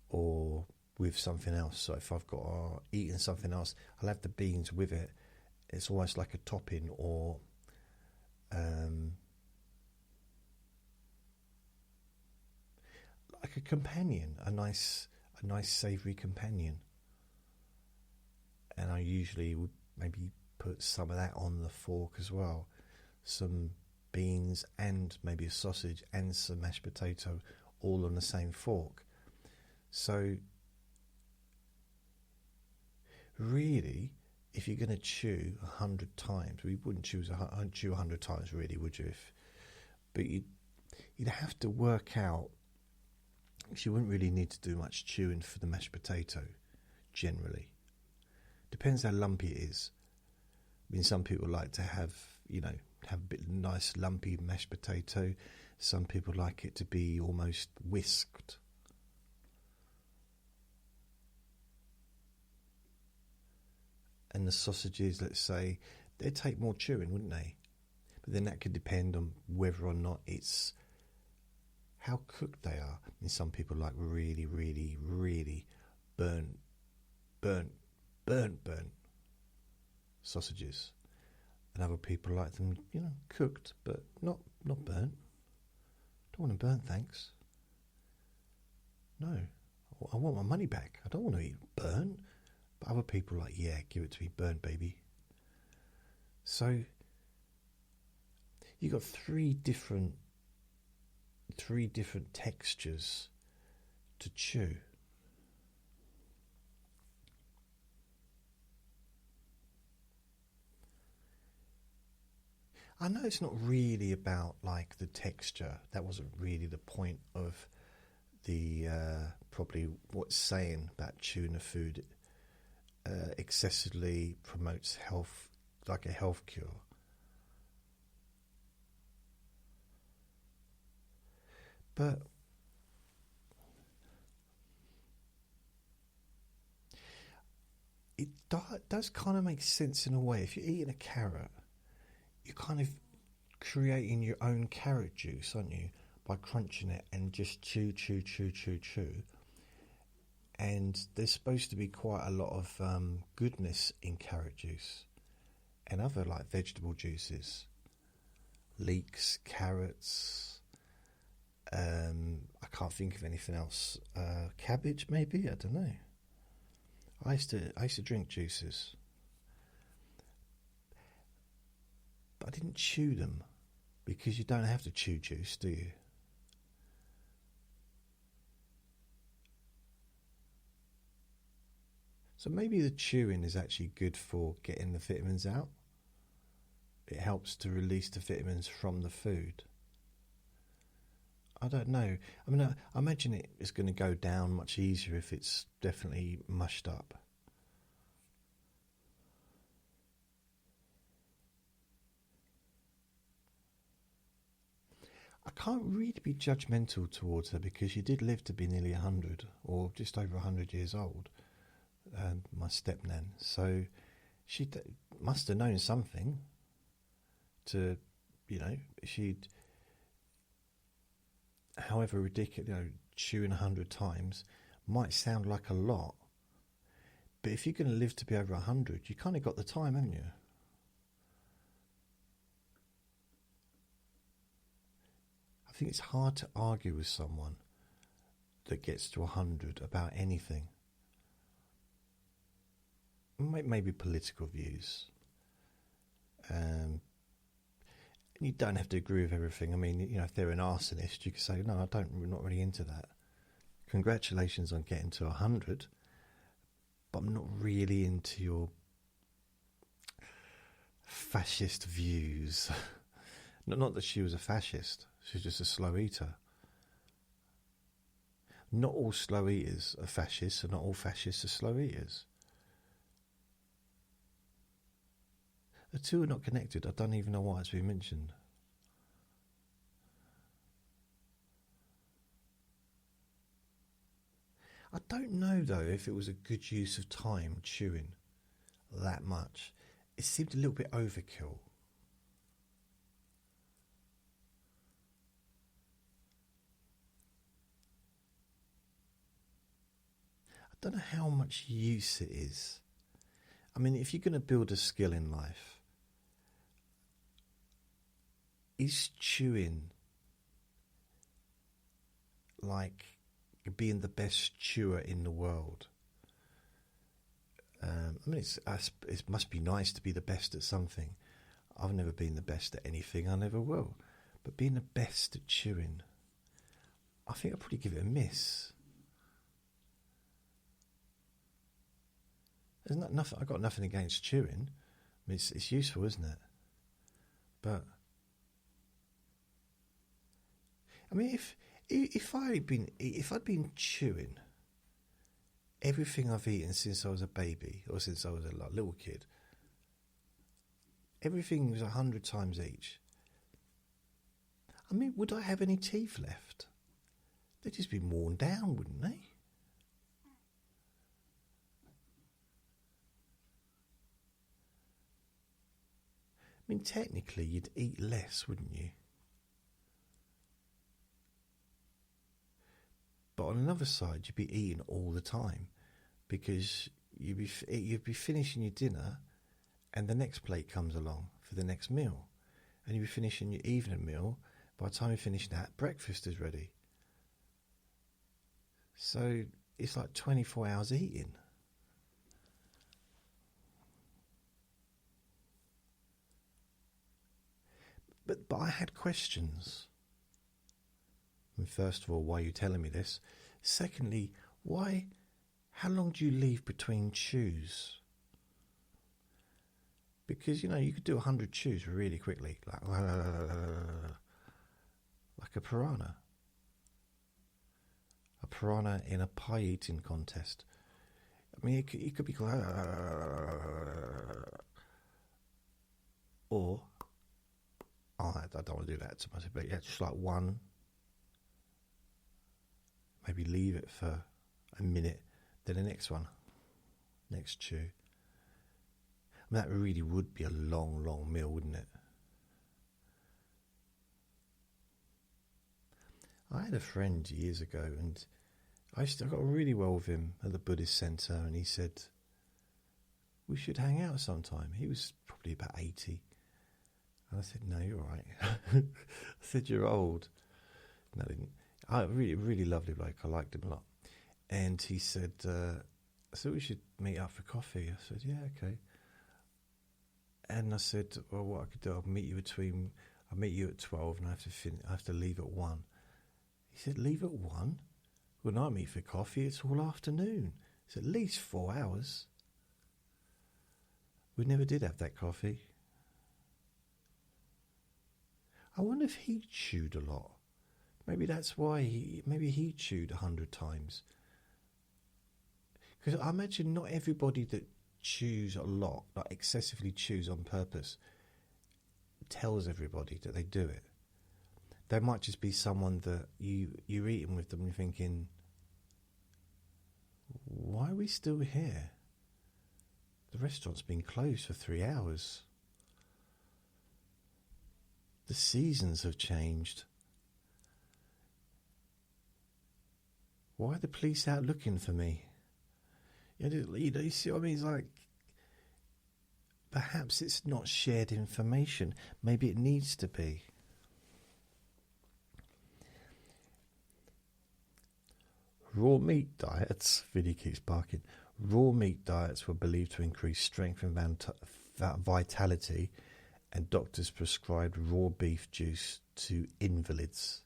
or with something else. So if I've got eaten something else, I'll have the beans with it. It's almost like a topping, or like a companion, a nice savoury companion. And I usually would maybe put some of that on the fork as well. Some beans and maybe a sausage and some mashed potato, all on the same fork. So really, if you're going to chew 100 times, we wouldn't chew 100 times, really, would you? But you'd have to work out, because you wouldn't really need to do much chewing for the mashed potato, generally. Depends how lumpy it is. I mean, some people like to have a bit nice lumpy mashed potato. Some people like it to be almost whisked. And the sausages, let's say, they'd take more chewing, wouldn't they? But then that could depend on whether or not it's how cooked they are. I mean, some people like really, really, really burnt sausages, and other people like them, cooked but not burnt. Don't want them burnt, thanks. No, I want my money back. I don't want to eat burnt. But other people are like, yeah, give it to me, burnt, baby. So you got three different textures to chew. I know it's not really about like the texture. That wasn't really the point of the probably what's saying about chewing the food. Excessively promotes health, like a health cure. But it does kind of make sense in a way. If you're eating a carrot, you're kind of creating your own carrot juice, aren't you? By crunching it and just chew. And there's supposed to be quite a lot of goodness in carrot juice and other like vegetable juices. Leeks, carrots. I can't think of anything else. Cabbage, maybe. I don't know. I used to drink juices, but I didn't chew them, because you don't have to chew juice, do you? So maybe the chewing is actually good for getting the vitamins out. It helps to release the vitamins from the food. I don't know. I mean, I imagine it is going to go down much easier if it's definitely mushed up. I can't really be judgmental towards her, because she did live to be nearly 100, or just over 100 years old, my stepnan. So she must have known something to, she'd, however ridiculous, chewing 100 times might sound like a lot, but if you're going to live to be over 100, you kind of got the time, haven't you? I think it's hard to argue with someone that gets to 100 about anything. Maybe political views. You don't have to agree with everything. I mean, if they're an arsonist, you could say, no, I'm not really into that. Congratulations on getting to 100, but I'm not really into your fascist views. Not that she was a fascist. She's just a slow eater. Not all slow eaters are fascists, and not all fascists are slow eaters. The two are not connected. I don't even know why it's been mentioned. I don't know, though, if it was a good use of time chewing that much. It seemed a little bit overkill. I don't know how much use it is. I mean, if you're going to build a skill in life, is chewing like being the best chewer in the world? I mean, it must be nice to be the best at something. I've never been the best at anything. I never will. But being the best at chewing, I think I'd probably give it a miss. I've got nothing against chewing. I mean, it's useful, isn't it? But I mean, if I'd been chewing everything I've eaten since I was a baby or since I was a little kid, everything was 100 times each. I mean, would I have any teeth left? They'd just be worn down, wouldn't they? I mean, technically, you'd eat less, wouldn't you? But on another side, you'd be eating all the time because you'd be finishing your dinner, and the next plate comes along for the next meal, and you'd be finishing your evening meal. By the time you finish that, breakfast is ready. So it's like 24 hours eating. But I had questions. I mean, first of all, why are you telling me this? Secondly, how long do you leave between chews? Because, you could do 100 chews really quickly, like a piranha. A piranha in a pie eating contest. I mean, it could be or I don't want to do that to myself, but yeah, just like one. Maybe leave it for a minute, then the next one, next chew. I mean, that really would be a long, long meal, wouldn't it? I had a friend years ago, and I got really well with him at the Buddhist centre, and he said, we should hang out sometime. He was probably about 80. And I said, no, you're all right. I said, you're old. No, I didn't. Really, really lovely bloke. I liked him a lot. And he said, so we should meet up for coffee. I said, yeah, okay. And I said, well, what I could do, I'll meet you at 12, and I have to leave at 1. He said, leave at 1? When I meet for coffee, it's all afternoon. It's at least 4 hours. We never did have that coffee. I wonder if he chewed a lot. Maybe that's why he chewed 100 times. Because I imagine not everybody that chews a lot, like excessively chews on purpose, tells everybody that they do it. There might just be someone that you're eating with them and you're thinking, why are we still here? The restaurant's been closed for 3 hours. The seasons have changed. Why are the police out looking for me? You see what I mean? It's like, perhaps it's not shared information. Maybe it needs to be. Raw meat diets, Vinny keeps barking. Raw meat diets were believed to increase strength and vitality, and doctors prescribed raw beef juice to invalids.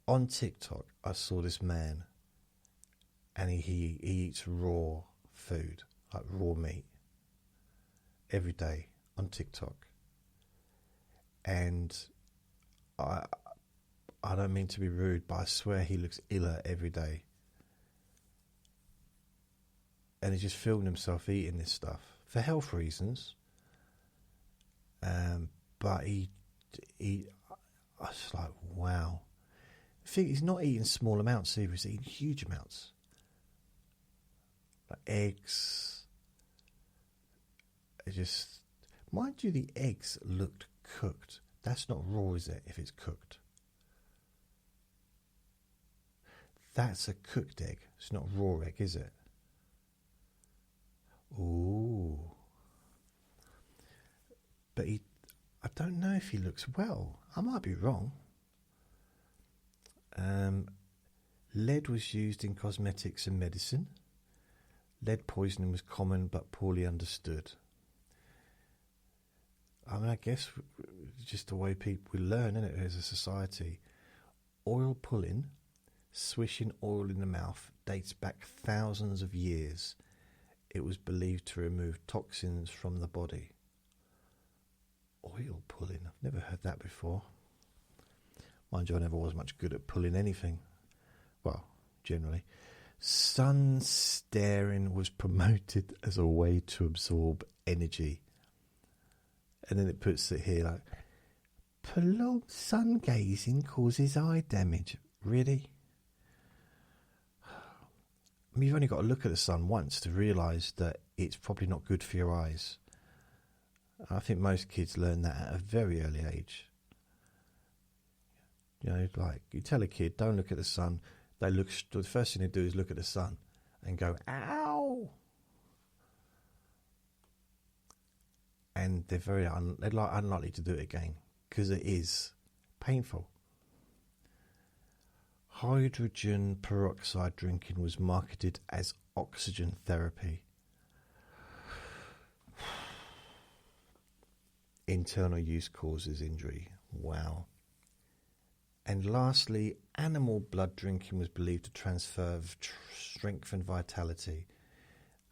On TikTok, I saw this man, and he eats raw food, like raw meat, every day on TikTok. And I don't mean to be rude, but I swear he looks iller every day. And he just filmed himself eating this stuff for health reasons. But I was like, wow. The thing, he's not eating small amounts either, he's eating huge amounts. Like eggs. Mind you, the eggs looked cooked. That's not raw, is it, if it's cooked? That's a cooked egg. It's not raw egg, is it? Ooh. But I don't know if he looks well. I might be wrong. Lead was used in cosmetics and medicine. Lead poisoning was common but poorly understood. I mean, I guess just the way people learn, isn't it, as a society. Oil pulling, swishing oil in the mouth, dates back thousands of years. It was believed to remove toxins from the body. Oil pulling. I've never heard that before. Mind you, I never was much good at pulling anything. Well, generally. Sun staring was promoted as a way to absorb energy. And then it puts it here like, prolonged sun gazing causes eye damage. Really? I mean, you've only got to look at the sun once to realise that it's probably not good for your eyes. I think most kids learn that at a very early age. You know, like you tell a kid, don't look at the sun. They look. The first thing they do is look at the sun and go, "Ow!" And they're unlikely to do it again because it is painful. Hydrogen peroxide drinking was marketed as oxygen therapy. Internal use causes injury. Wow. And lastly, animal blood drinking was believed to transfer strength and vitality.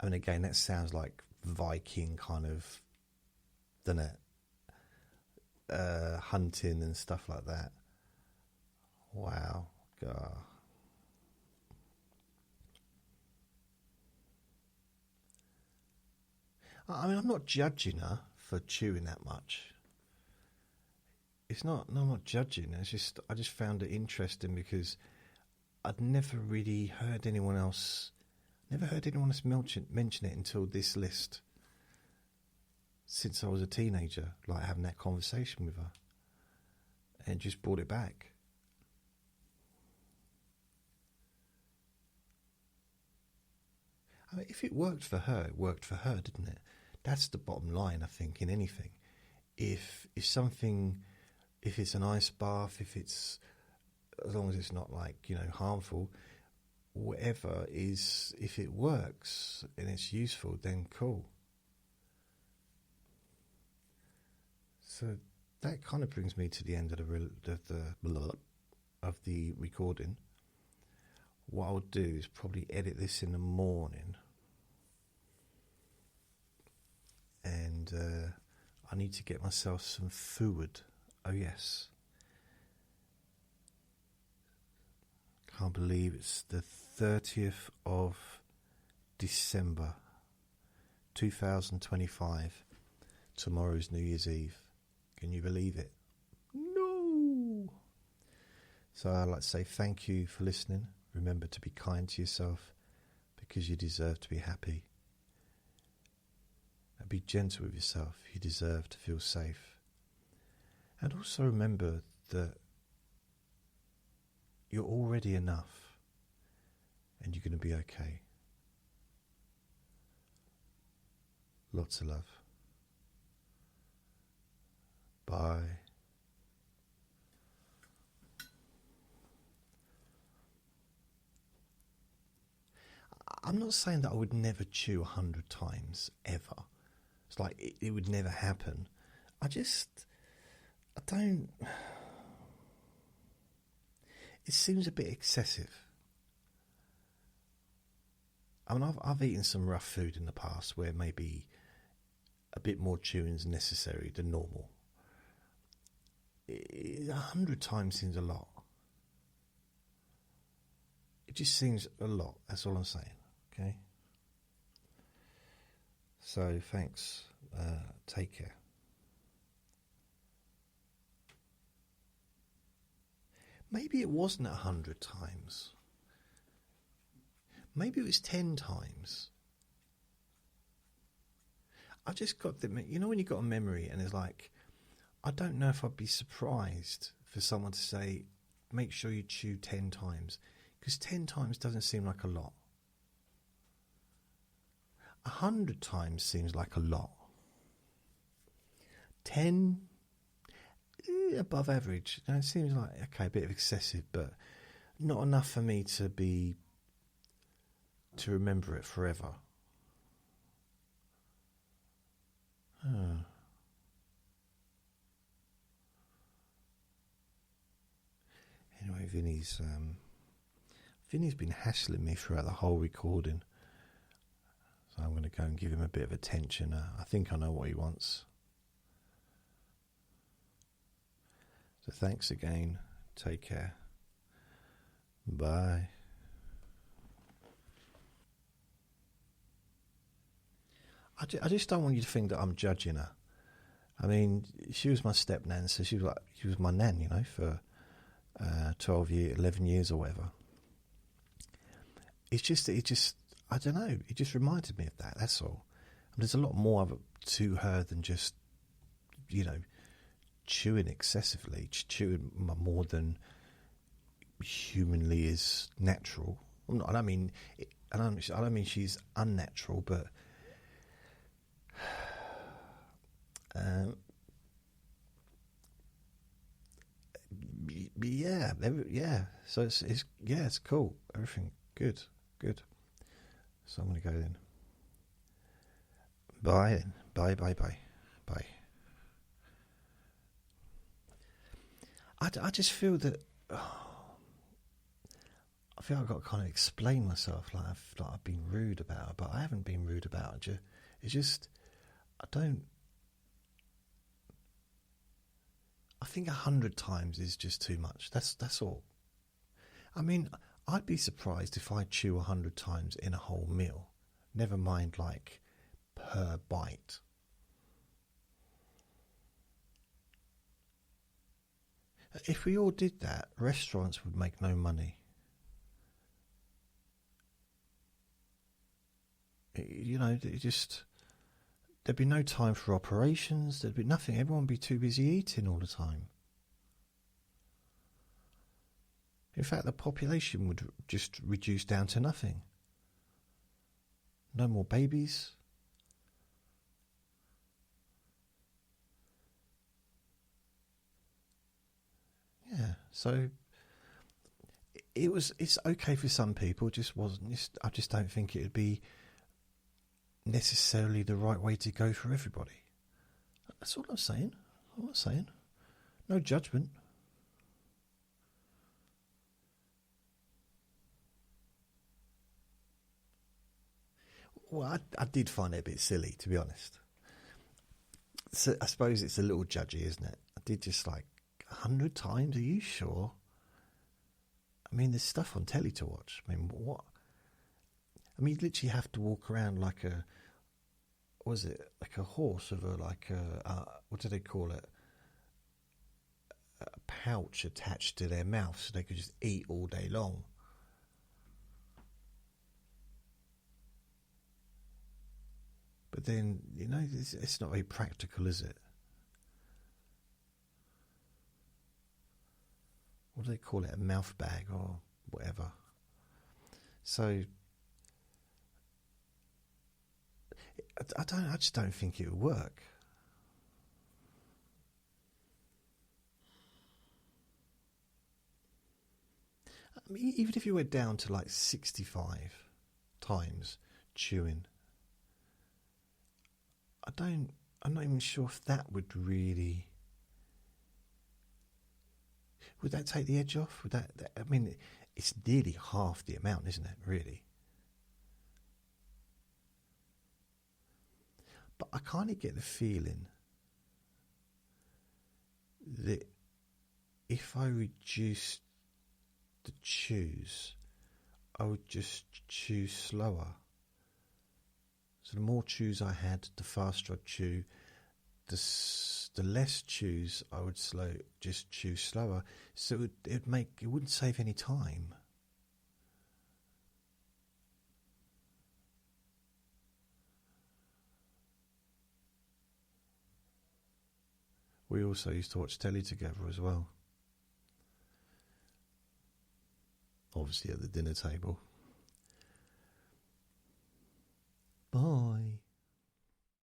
I mean, again, that sounds like Viking kind of, doesn't it? Hunting and stuff like that. Wow. God. I mean, I'm not judging her for chewing that much. It's not. No, I'm not judging. It's just I just found it interesting because I'd never really heard anyone else. Never heard anyone else mention it until this list. Since I was a teenager, like having that conversation with her, and just brought it back. I mean, if it worked for her, it worked for her, didn't it? That's the bottom line, I think, in anything. If something, if it's an ice bath, if it's, as long as it's not like, you know, harmful, whatever is, if it works and it's useful, then cool. So that kind of brings me to the end of the recording. What I'll do is probably edit this in the morning. And I need to get myself some food. Oh, yes. Can't believe it's the 30th of December 2025. Tomorrow's New Year's Eve. Can you believe it? No! So I'd like to say thank you for listening. Remember to be kind to yourself because you deserve to be happy. And be gentle with yourself. You deserve to feel safe. And also remember that you're already enough and you're going to be okay. Lots of love. Bye. I'm not saying that I would never chew 100 times, ever. It's like it would never happen. I don't... It seems a bit excessive. I mean, I've eaten some rough food in the past where maybe a bit more chewing is necessary than normal. 100 times seems a lot. It just seems a lot. That's all I'm saying. Okay. So thanks. Take care. Maybe it wasn't 100 times. Maybe it was 10 times. I just got the, you know, when you got a memory and it's like, I don't know if I'd be surprised for someone to say, make sure you chew 10 times. Because 10 times doesn't seem like a lot. 100 times seems like a lot. 10, above average. You know, it seems like, okay, a bit of excessive, but not enough for me to remember it forever. Anyway, Vinny's been hassling me throughout the whole recording. So I'm going to go and give him a bit of attention. I think I know what he wants. So thanks again. Take care. Bye. I just don't want you to think that I'm judging her. I mean, she was my step nan, so she was my nan, you know, for 12 years, 11 years or whatever. It just, I don't know, it just reminded me of that, that's all. And there's a lot more of it to her than just, you know, chewing excessively, chewing more than humanly is natural. I don't mean she's unnatural, but yeah. So it's cool. Everything good. So I'm gonna go then. Bye then. Bye. I just feel that. I feel I've got to kind of explain myself, like I've been rude about it, but I haven't been rude about it. It's just, I think 100 times is just too much. That's all. I mean, I'd be surprised if I chew 100 times in a whole meal. Never mind, like, per bite. If we all did that, restaurants would make no money. You know, there'd be no time for operations, there'd be nothing, everyone would be too busy eating all the time. In fact, the population would just reduce down to nothing. No more babies. Yeah, so it's okay for some people, just wasn't. I just don't think it would be necessarily the right way to go for everybody. That's all I'm saying. No judgment. Well, I did find it a bit silly, to be honest. So I suppose it's a little judgy, isn't it? I did just like 100 times. Are you sure? I mean, there's stuff on telly to watch. I mean, what? I mean, you literally have to walk around like a, was it like a horse with what do they call it? A pouch attached to their mouth, so they could just eat all day long. But then, you know, it's not very practical, is it? What do they call it? A mouth bag or whatever. So I just don't think it would work. I mean, even if you went down to like 65 times chewing, I'm not even sure if that would really. Would that take the edge off? I mean, it's nearly half the amount, isn't it, really? But I kind of get the feeling that if I reduced the chews, I would just chew slower. So the more chews I had, the faster I'd chew. The less chews I would just chew slower. So it wouldn't save any time. We also used to watch telly together as well. Obviously at the dinner table.